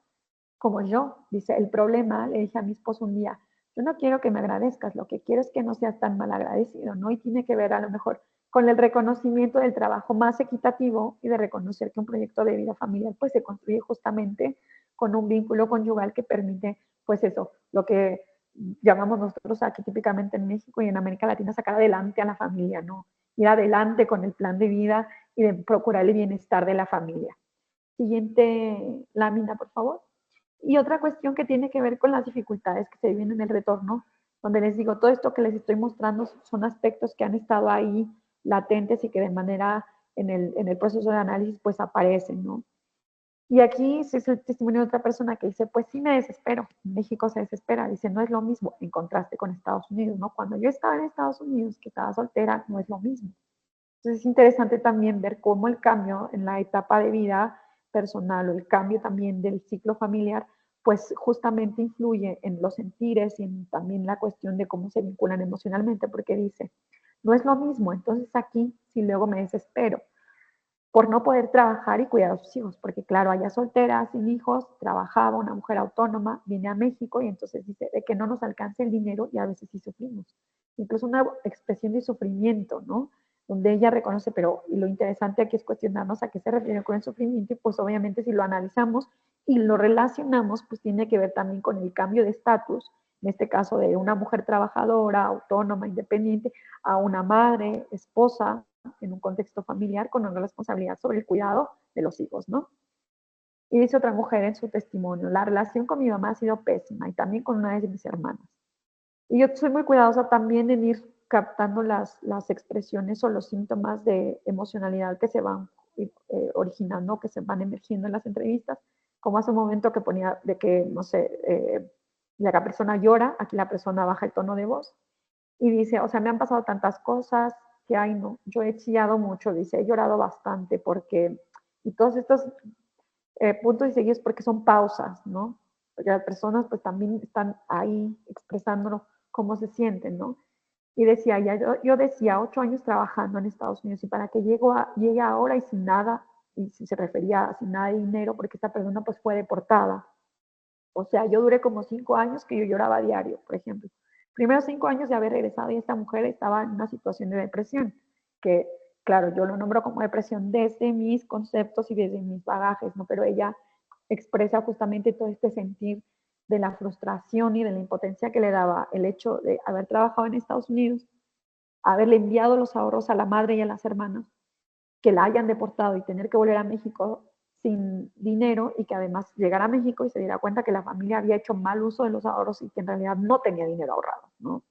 como yo, dice, el problema, le dije a mi esposo un día, yo no quiero que me agradezcas, lo que quiero es que no seas tan mal agradecido, ¿no? Y tiene que ver a lo mejor con el reconocimiento del trabajo más equitativo y de reconocer que un proyecto de vida familiar pues se construye justamente con un vínculo conyugal que permite pues eso, lo que llamamos nosotros aquí típicamente en México y en América Latina sacar adelante a la familia, ¿no? Ir adelante con el plan de vida y de procurar el bienestar de la familia. Siguiente lámina, por favor. Y otra cuestión que tiene que ver con las dificultades que se viven en el retorno, donde les digo, todo esto que les estoy mostrando son aspectos que han estado ahí latentes y que de manera en el proceso de análisis pues aparecen, ¿no? Y aquí es el testimonio de otra persona que dice, pues sí me desespero, en México se desespera, dice, no es lo mismo, en contraste con Estados Unidos, ¿no? Cuando yo estaba en Estados Unidos, que estaba soltera, no es lo mismo. Entonces es interesante también ver cómo el cambio en la etapa de vida personal o el cambio también del ciclo familiar, pues justamente influye en los sentires y en también la cuestión de cómo se vinculan emocionalmente, porque dice, no es lo mismo, entonces aquí sí luego me desespero por no poder trabajar y cuidar a sus hijos, porque claro, allá soltera, sin hijos, trabajaba, una mujer autónoma, vine a México y entonces dice, de que no nos alcance el dinero y a veces sí sufrimos. Incluso una expresión de sufrimiento, ¿no? Donde ella reconoce, pero y lo interesante aquí es cuestionarnos a qué se refiere con el sufrimiento y pues obviamente si lo analizamos y lo relacionamos, pues tiene que ver también con el cambio de estatus, en este caso de una mujer trabajadora, autónoma, independiente, a una madre, esposa, en un contexto familiar con una responsabilidad sobre el cuidado de los hijos, ¿no? Y dice otra mujer en su testimonio, la relación con mi mamá ha sido pésima y también con una de mis hermanas. Y yo soy muy cuidadosa también en ir captando las expresiones o los síntomas de emocionalidad que se van originando, que se van emergiendo en las entrevistas, como hace un momento que ponía de que, no sé, la persona llora, aquí la persona baja el tono de voz, y dice, o sea, me han pasado tantas cosas que, ay, no, yo he chillado mucho, dice, he llorado bastante porque, y todos estos puntos y seguidos porque son pausas, ¿no? Porque las personas pues también están ahí expresándonos cómo se sienten, ¿no? Y decía, ya, yo decía, 8 años trabajando en Estados Unidos y para que llegue ahora y sin nada, y si se refería a sin nada de dinero, porque esta persona pues fue deportada. O sea, yo duré como 5 años que yo lloraba a diario, por ejemplo. Primero 5 años de haber regresado y esta mujer estaba en una situación de depresión, que claro, yo lo nombro como depresión desde mis conceptos y desde mis bagajes, ¿no? Pero ella expresa justamente todo este sentir de la frustración y de la impotencia que le daba el hecho de haber trabajado en Estados Unidos, haberle enviado los ahorros a la madre y a las hermanas, que la hayan deportado y tener que volver a México sin dinero y que además llegara a México y se diera cuenta que la familia había hecho mal uso de los ahorros y que en realidad no tenía dinero ahorrado, ¿no?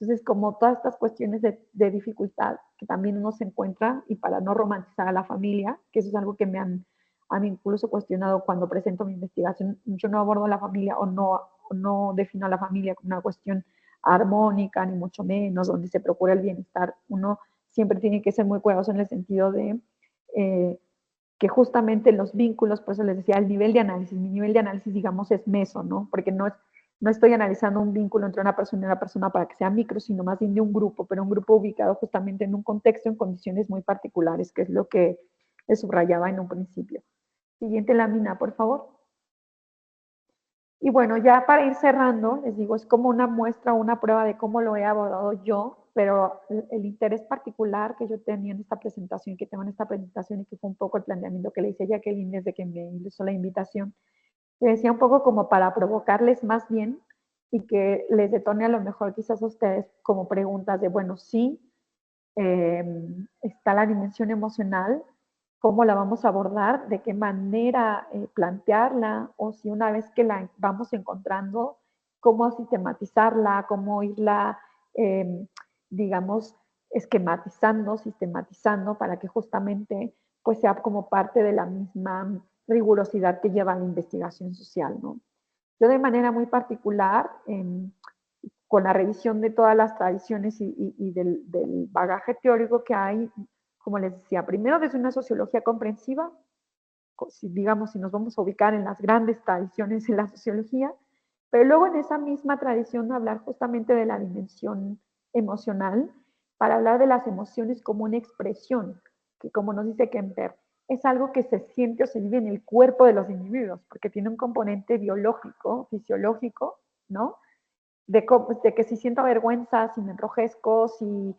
Entonces, como todas estas cuestiones de dificultad que también uno se encuentra y para no romantizar a la familia, que eso es algo que me han incluso cuestionado cuando presento mi investigación, yo no abordo a la familia o no defino a la familia como una cuestión armónica, ni mucho menos, donde se procura el bienestar. Uno siempre tiene que ser muy cuidadoso en el sentido de eh, que justamente los vínculos, por eso les decía, el nivel de análisis, mi nivel de análisis, digamos, es meso, ¿no? Porque no estoy analizando un vínculo entre una persona y una persona para que sea micro, sino más bien de un grupo, pero un grupo ubicado justamente en un contexto, en condiciones muy particulares, que es lo que les subrayaba en un principio. Siguiente lámina, por favor. Y bueno, ya para ir cerrando, les digo, es como una muestra, una prueba de cómo lo he abordado yo pero el interés particular que yo tenía en esta presentación, que tengo en esta presentación y que fue un poco el planteamiento que le hice a Jacqueline desde que me hizo la invitación, le decía un poco como para provocarles más bien y que les detone a lo mejor quizás a ustedes como preguntas de, bueno, sí, está la dimensión emocional, cómo la vamos a abordar, de qué manera plantearla, o si una vez que la vamos encontrando, cómo sistematizarla, cómo irla, eh, digamos, esquematizando, sistematizando, para que justamente pues sea como parte de la misma rigurosidad que lleva la investigación social, ¿no? Yo de manera muy particular, con la revisión de todas las tradiciones y del bagaje teórico que hay, como les decía, primero desde una sociología comprensiva, si, digamos, si nos vamos a ubicar en las grandes tradiciones en la sociología, pero luego en esa misma tradición hablar justamente de la dimensión emocional, para hablar de las emociones como una expresión, que como nos dice Kemper, es algo que se siente o se vive en el cuerpo de los individuos, porque tiene un componente biológico, fisiológico, ¿no? De que si siento vergüenza, si me enrojezco, si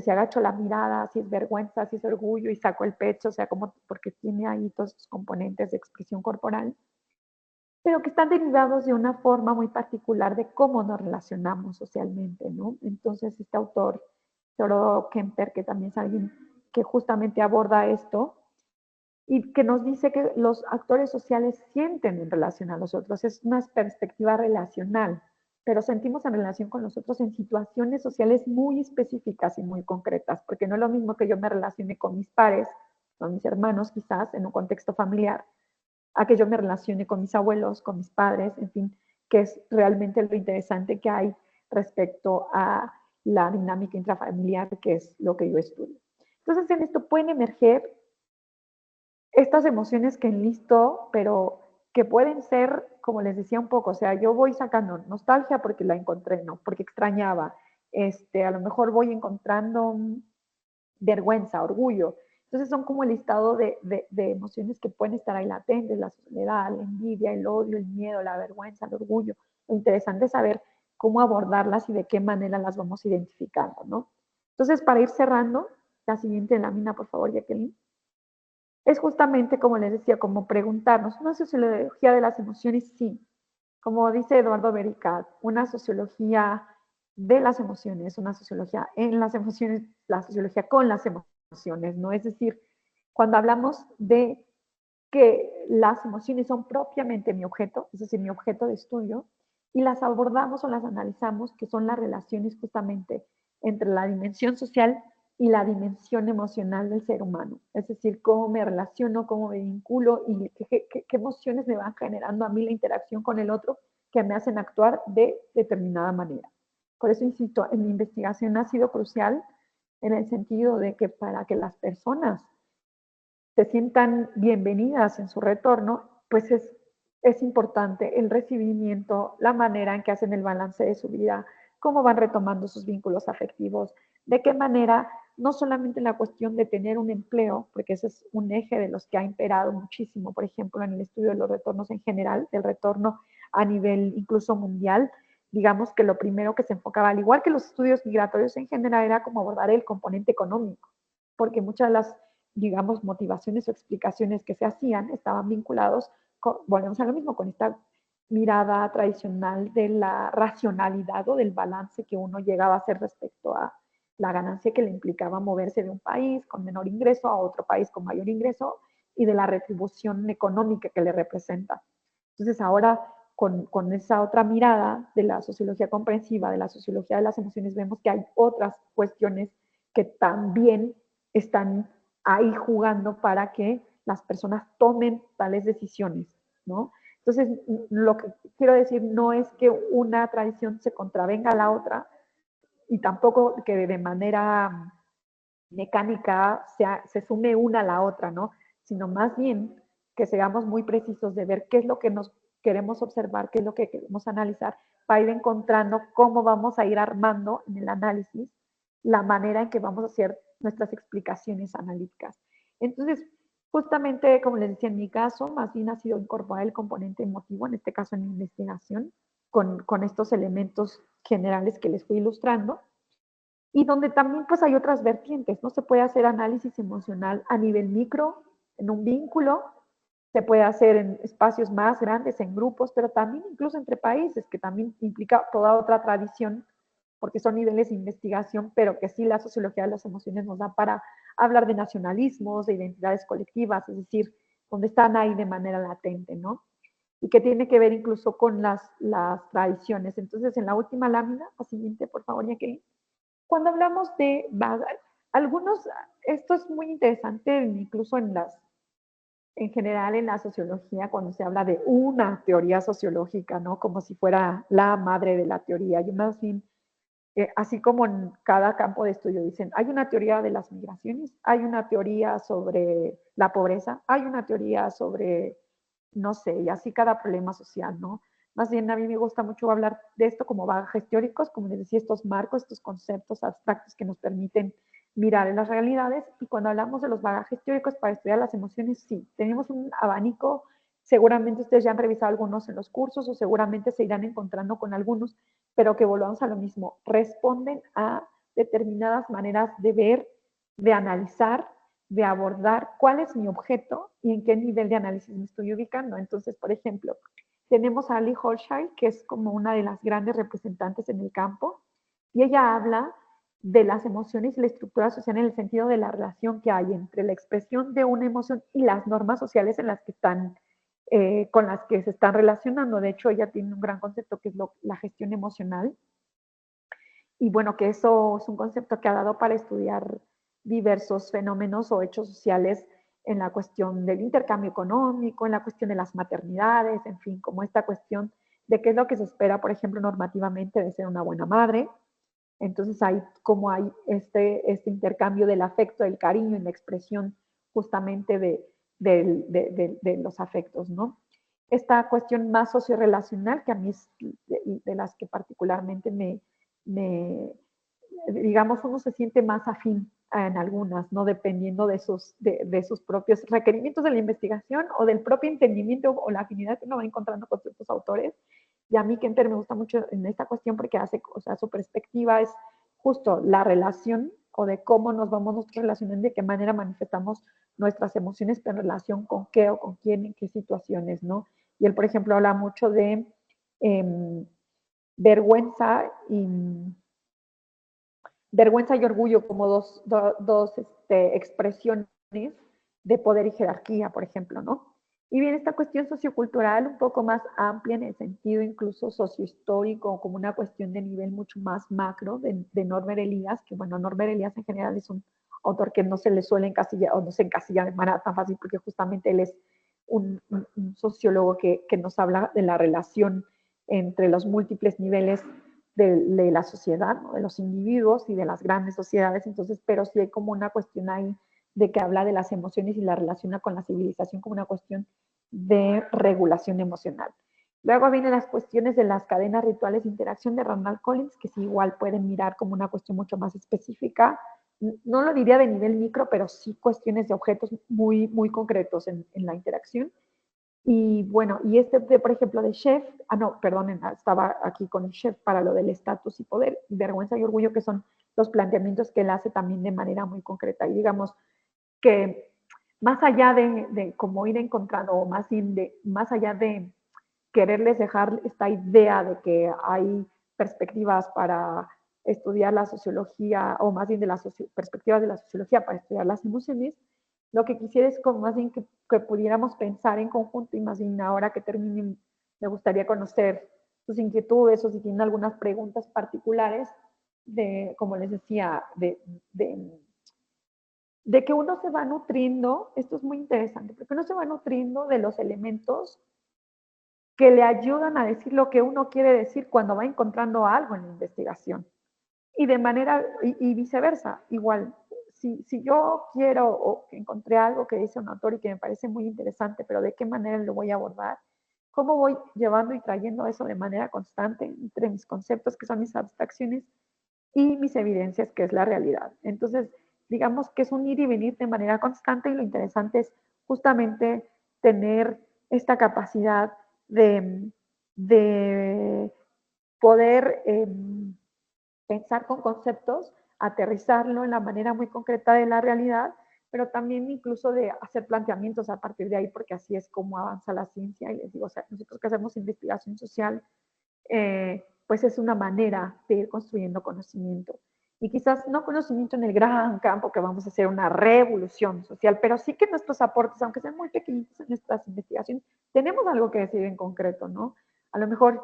agacho la mirada, si es vergüenza, si es orgullo y saco el pecho, o sea, como porque tiene ahí todos estos componentes de expresión corporal, pero que están derivados de una forma muy particular de cómo nos relacionamos socialmente, ¿no? Entonces, este autor, Theodor Kemper, que también es alguien que justamente aborda esto, y que nos dice que los actores sociales sienten en relación a los otros, es una perspectiva relacional, pero sentimos en relación con los otros en situaciones sociales muy específicas y muy concretas, porque no es lo mismo que yo me relacione con mis pares, con mis hermanos quizás, en un contexto familiar, a que yo me relacione con mis abuelos, con mis padres, en fin, que es realmente lo interesante que hay respecto a la dinámica intrafamiliar, que es lo que yo estudio. Entonces, en esto pueden emerger estas emociones que enlisto, pero que pueden ser, como les decía un poco, o sea, yo voy sacando nostalgia porque la encontré, no, porque extrañaba, a lo mejor voy encontrando vergüenza, orgullo. Entonces son como el listado de emociones que pueden estar ahí latentes, la soledad, la envidia, el odio, el miedo, la vergüenza, el orgullo. Lo interesante es saber cómo abordarlas y de qué manera las vamos identificando, ¿no? Entonces, para ir cerrando, la siguiente lámina, por favor, Jacqueline. Es justamente, como les decía, como preguntarnos, ¿una sociología de las emociones? Sí. Como dice Eduardo Bericat, una sociología de las emociones, una sociología en las emociones, la sociología con las emociones, ¿no? Es decir, cuando hablamos de que las emociones son propiamente mi objeto, es decir, mi objeto de estudio, y las abordamos o las analizamos, que son las relaciones justamente entre la dimensión social y la dimensión emocional del ser humano. Es decir, cómo me relaciono, cómo me vinculo y qué emociones me van generando a mí la interacción con el otro que me hacen actuar de determinada manera. Por eso, insisto, en mi investigación ha sido crucial en el sentido de que para que las personas se sientan bienvenidas en su retorno, pues es importante el recibimiento, la manera en que hacen el balance de su vida, cómo van retomando sus vínculos afectivos, de qué manera, no solamente la cuestión de tener un empleo, porque ese es un eje de los que ha imperado muchísimo, por ejemplo, en el estudio de los retornos en general, del retorno a nivel incluso mundial, digamos que lo primero que se enfocaba, al igual que los estudios migratorios en general, era como abordar el componente económico, porque muchas de las digamos, motivaciones o explicaciones que se hacían estaban vinculados, volvemos a lo mismo, con esta mirada tradicional de la racionalidad o del balance que uno llegaba a hacer respecto a la ganancia que le implicaba moverse de un país con menor ingreso a otro país con mayor ingreso y de la retribución económica que le representa. Entonces ahora con esa otra mirada de la sociología comprensiva, de la sociología de las emociones, vemos que hay otras cuestiones que también están ahí jugando para que las personas tomen tales decisiones, ¿no? Entonces, lo que quiero decir no es que una tradición se contravenga a la otra y tampoco que de manera mecánica se sume una a la otra, ¿no? Sino más bien que seamos muy precisos de ver qué es lo que nos queremos observar, qué es lo que queremos analizar, para ir encontrando cómo vamos a ir armando en el análisis la manera en que vamos a hacer nuestras explicaciones analíticas. Entonces, justamente, como les decía, en mi caso, más bien ha sido incorporar el componente emotivo, en este caso en mi investigación, con estos elementos generales que les fui ilustrando. y donde también pues hay otras vertientes, ¿no? Se puede hacer análisis emocional a nivel micro, en un vínculo, se puede hacer en espacios más grandes, en grupos, pero también incluso entre países, que también implica toda otra tradición, porque son niveles de investigación, pero que sí la sociología de las emociones nos da para hablar de nacionalismos, de identidades colectivas, es decir, donde están ahí de manera latente, ¿no? Y que tiene que ver incluso con las tradiciones. Entonces, en la última lámina, la siguiente, por favor, Jacqueline. Cuando hablamos de algunos, esto es muy interesante, incluso en general en la sociología, cuando se habla de una teoría sociológica, ¿no? Como si fuera la madre de la teoría. Yo más bien, así como en cada campo de estudio dicen, hay una teoría de las migraciones, hay una teoría sobre la pobreza, hay una teoría sobre, no sé, y así cada problema social, ¿no? Más bien a mí me gusta mucho hablar de esto como bagajes teóricos, como les decía, estos marcos, estos conceptos abstractos que nos permiten mirar en las realidades. Y cuando hablamos de los bagajes teóricos para estudiar las emociones, sí, tenemos un abanico. Seguramente ustedes ya han revisado algunos en los cursos o seguramente se irán encontrando con algunos, pero que volvamos a lo mismo, responden a determinadas maneras de ver, de analizar, de abordar cuál es mi objeto y en qué nivel de análisis me estoy ubicando. Entonces, por ejemplo, tenemos a Ali Holshire, que es como una de las grandes representantes en el campo, y ella habla de las emociones y la estructura social en el sentido de la relación que hay entre la expresión de una emoción y las normas sociales en las que están, con las que se están relacionando. De hecho, ella tiene un gran concepto que es la gestión emocional, y bueno, que eso es un concepto que ha dado para estudiar diversos fenómenos o hechos sociales en la cuestión del intercambio económico, en la cuestión de las maternidades, en fin, como esta cuestión de qué es lo que se espera, por ejemplo, normativamente de ser una buena madre. Entonces hay como hay este intercambio del afecto, del cariño y la expresión justamente de los afectos, ¿no? Esta cuestión más sociorrelacional, que a mí es de las que particularmente me, digamos, uno se siente más afín en algunas, ¿no? Dependiendo de sus propios requerimientos de la investigación o del propio entendimiento o la afinidad que uno va encontrando con ciertos autores. Y a mí Kemper me gusta mucho en esta cuestión porque hace, o sea, su perspectiva es justo la relación o de cómo nos vamos nosotros relacionando, de qué manera manifestamos nuestras emociones, pero en relación con qué o con quién, en qué situaciones, ¿no? Y él, por ejemplo, habla mucho de vergüenza y vergüenza y orgullo como dos expresiones de poder y jerarquía, por ejemplo, ¿no? Y bien, esta cuestión sociocultural un poco más amplia en el sentido incluso sociohistórico, como una cuestión de nivel mucho más macro de Norbert Elias, que bueno, Norbert Elias en general es un autor que no se le suele encasillar o no se encasilla de manera tan fácil porque justamente él es un sociólogo que nos habla de la relación entre los múltiples niveles de la sociedad, ¿no? De los individuos y de las grandes sociedades. Entonces, pero sí hay como una cuestión ahí de que habla de las emociones y la relaciona con la civilización como una cuestión de regulación emocional. Luego vienen las cuestiones de las cadenas rituales de interacción de Randall Collins, que sí igual pueden mirar como una cuestión mucho más específica. No lo diría de nivel micro, pero sí cuestiones de objetos muy, muy concretos en la interacción. Y bueno, y por ejemplo, de chef, no, perdonen, estaba aquí con el chef para lo del estatus y poder, vergüenza y orgullo, que son los planteamientos que él hace también de manera muy concreta. Y digamos que más allá de cómo ir encontrando, o más allá de quererles dejar esta idea de que hay perspectivas para estudiar la sociología, o más bien de las perspectivas de la sociología para estudiar las emociones, lo que quisiera es como más bien que pudiéramos pensar en conjunto y más bien ahora que termine, me gustaría conocer sus inquietudes o si tienen algunas preguntas particulares de, como les decía, de que uno se va nutriendo, esto es muy interesante, porque uno se va nutriendo de los elementos que le ayudan a decir lo que uno quiere decir cuando va encontrando algo en la investigación. Y de manera, y viceversa, igual, si yo quiero o encontré algo que dice un autor y que me parece muy interesante, pero de qué manera lo voy a abordar, cómo voy llevando y trayendo eso de manera constante entre mis conceptos, que son mis abstracciones, y mis evidencias, que es la realidad. Entonces, digamos que es un ir y venir de manera constante y lo interesante es justamente tener esta capacidad de poder pensar con conceptos aterrizarlo en la manera muy concreta de la realidad, pero también incluso de hacer planteamientos a partir de ahí, porque así es como avanza la ciencia. Y les digo, o sea, nosotros que hacemos investigación social, pues es una manera de ir construyendo conocimiento. Y quizás no conocimiento en el gran campo que vamos a hacer una revolución social, pero sí que nuestros aportes, aunque sean muy pequeñitos en nuestras investigaciones, tenemos algo que decir en concreto, ¿no? A lo mejor,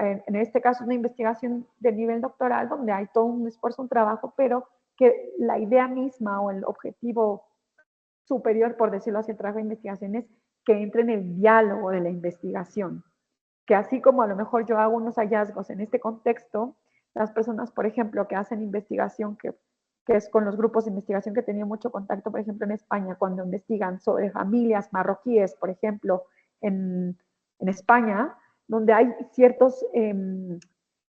en este caso, una investigación de nivel doctoral donde hay todo un esfuerzo, un trabajo, pero que la idea misma o el objetivo superior, por decirlo así, el trabajo de investigación es que entre en el diálogo de la investigación, que así como a lo mejor yo hago unos hallazgos en este contexto, las personas, por ejemplo, que hacen investigación, que es con los grupos de investigación que he tenido mucho contacto, por ejemplo, en España, cuando investigan sobre familias marroquíes, por ejemplo, en España, donde hay ciertos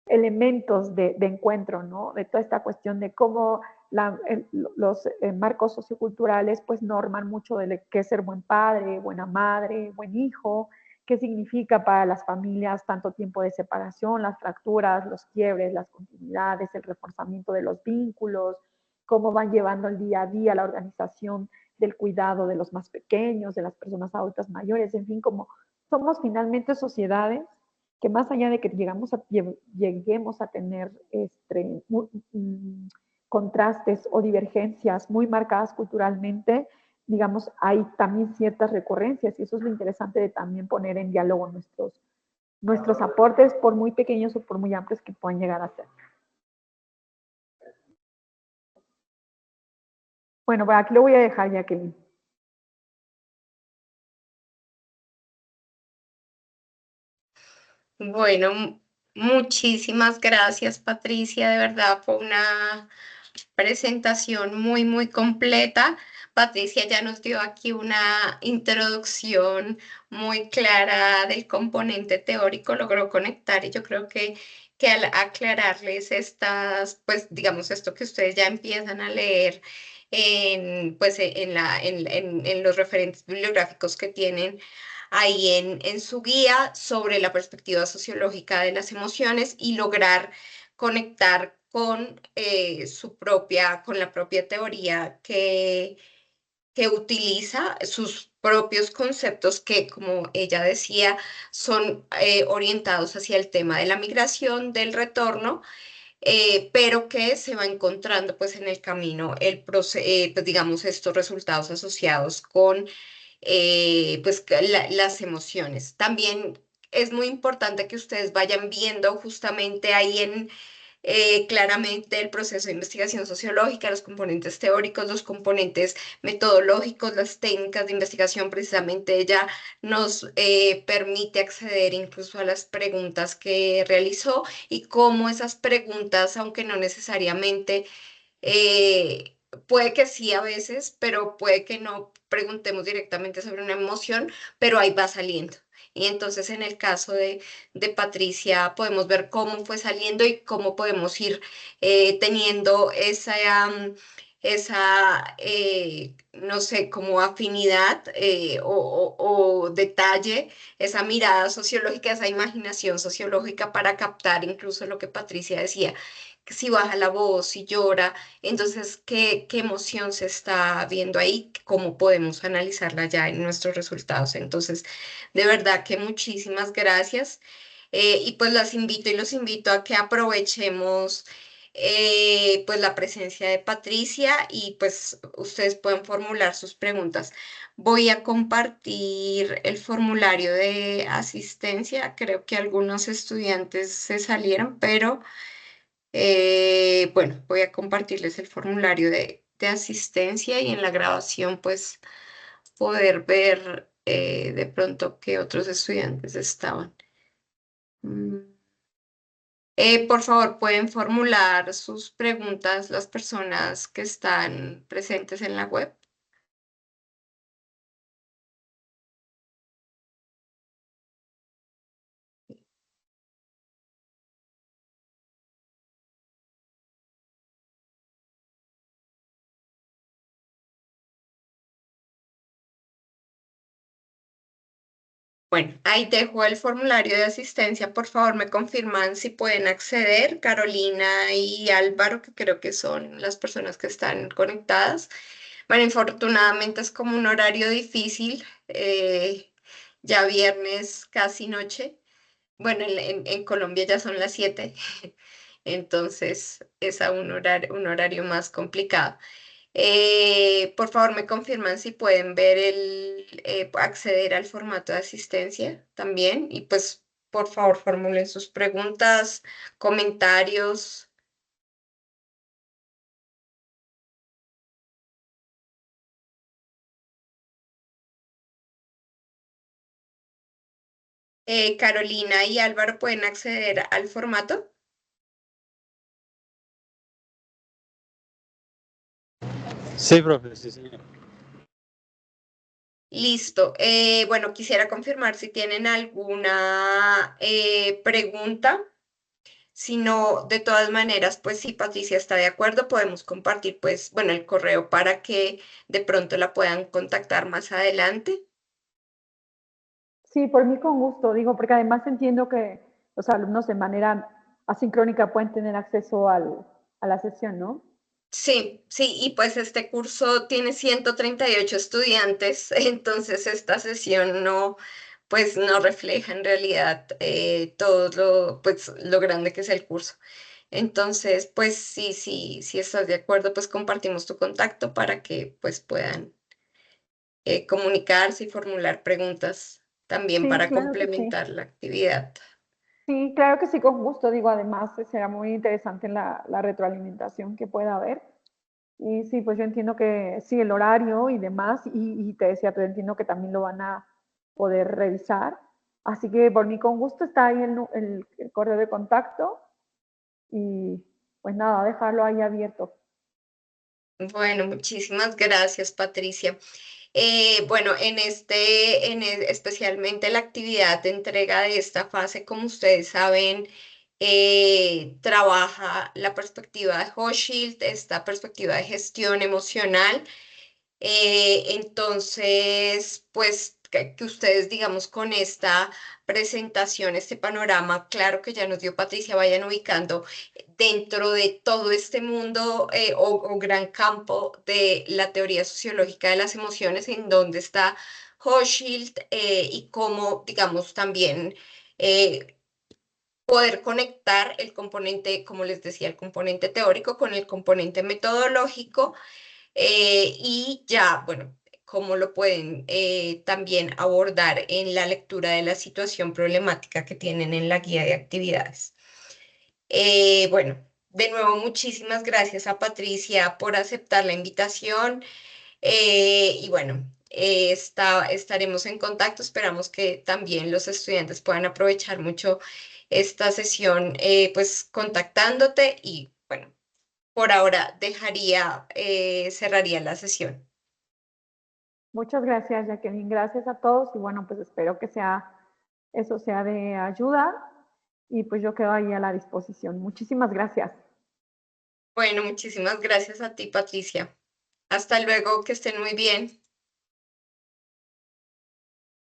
elementos de encuentro, ¿no? De toda esta cuestión de cómo los marcos socioculturales pues norman mucho de qué es ser buen padre, buena madre, buen hijo, qué significa para las familias tanto tiempo de separación, las fracturas, los quiebres, las continuidades, el reforzamiento de los vínculos, cómo van llevando el día a día la organización del cuidado de los más pequeños, de las personas adultas mayores, en fin, como somos finalmente sociedades que más allá de que lleguemos a tener contrastes o divergencias muy marcadas culturalmente, digamos, hay también ciertas recurrencias y eso es lo interesante de también poner en diálogo nuestros aportes, por muy pequeños o por muy amplios que puedan llegar a ser. Bueno, bueno, aquí lo voy a dejar, Jacqueline. Bueno, muchísimas gracias, Patricia. De verdad, fue una presentación muy, muy completa. Patricia ya nos dio aquí una introducción muy clara del componente teórico, logró conectar y yo creo que al aclararles estas, pues digamos, esto que ustedes ya empiezan a leer pues, en los referentes bibliográficos que tienen ahí en su guía sobre la perspectiva sociológica de las emociones y lograr conectar con con la propia teoría que utiliza sus propios conceptos que, como ella decía, son orientados hacia el tema de la migración, del retorno, pero que se va encontrando pues en el camino pues, digamos, estos resultados asociados con pues las emociones. También es muy importante que ustedes vayan viendo justamente ahí claramente el proceso de investigación sociológica, los componentes teóricos, los componentes metodológicos, las técnicas de investigación. Precisamente ella nos permite acceder incluso a las preguntas que realizó y cómo esas preguntas, aunque no necesariamente puede que sí a veces, pero puede que no preguntemos directamente sobre una emoción, pero ahí va saliendo. Y entonces en el caso de Patricia podemos ver cómo fue saliendo y cómo podemos ir teniendo no sé, como afinidad o detalle, esa mirada sociológica, esa imaginación sociológica para captar incluso lo que Patricia decía, que si baja la voz, si llora, entonces, ¿qué emoción se está viendo ahí? ¿Cómo podemos analizarla ya en nuestros resultados? Entonces, de verdad que muchísimas gracias. Y pues las invito y los invito a que aprovechemos pues la presencia de Patricia y pues ustedes pueden formular sus preguntas. Voy a compartir el formulario de asistencia. Creo que algunos estudiantes se salieron, pero bueno, voy a compartirles el formulario de asistencia y en la grabación pues poder ver de pronto qué otros estudiantes estaban. Mm. Por favor, pueden formular sus preguntas las personas que están presentes en la web. Bueno, ahí dejo el formulario de asistencia. Por favor, me confirman si pueden acceder, Carolina y Álvaro, que creo que son las personas que están conectadas. Bueno, infortunadamente es como un horario difícil, ya viernes casi noche. Bueno, en Colombia ya son las 7, entonces es a un horario más complicado. Por favor, me confirman si pueden ver acceder al formato de asistencia también. Y pues, por favor, formulen sus preguntas, comentarios. Carolina y Álvaro pueden acceder al formato. Sí, profe, sí, señor. Listo. Bueno, quisiera confirmar si tienen alguna pregunta. Si no, de todas maneras, pues si Patricia está de acuerdo, podemos compartir, pues, bueno, el correo para que de pronto la puedan contactar más adelante. Sí, por mí con gusto, digo, porque además entiendo que los alumnos de manera asincrónica pueden tener acceso a la sesión, ¿no? Sí, sí, y pues este curso tiene 138 estudiantes, entonces esta sesión no, pues no refleja en realidad todo pues, lo grande que es el curso. Entonces, pues sí, sí, si estás de acuerdo, pues compartimos tu contacto para que pues puedan comunicarse y formular preguntas también Sí, para claro que sí. complementar la actividad. Sí, claro que sí, con gusto. Digo, además será muy interesante la retroalimentación que pueda haber. Y sí, pues yo entiendo que sí, el horario y demás, y te decía, pero entiendo que también lo van a poder revisar. Así que por mí con gusto está ahí el correo de contacto y pues nada, dejarlo ahí abierto. Bueno, muchísimas gracias, Patricia. Bueno, especialmente la actividad de entrega de esta fase, como ustedes saben, trabaja la perspectiva de Hochschild, esta perspectiva de gestión emocional. Entonces, pues que ustedes, digamos, con esta presentación, este panorama, claro que ya nos dio Patricia, vayan ubicando dentro de todo este mundo o gran campo de la teoría sociológica de las emociones, en donde está Hochschild y cómo, digamos, también poder conectar el componente, como les decía, el componente teórico con el componente metodológico y ya, bueno, cómo lo pueden también abordar en la lectura de la situación problemática que tienen en la guía de actividades. Bueno, de nuevo, muchísimas gracias a Patricia por aceptar la invitación y bueno, estaremos en contacto. Esperamos que también los estudiantes puedan aprovechar mucho esta sesión, pues contactándote y bueno, por ahora cerraría la sesión. Muchas gracias, Jacqueline. Gracias a todos y bueno, pues espero que eso sea de ayuda y pues yo quedo ahí a la disposición. Muchísimas gracias. Bueno, muchísimas gracias a ti, Patricia. Hasta luego, que estén muy bien.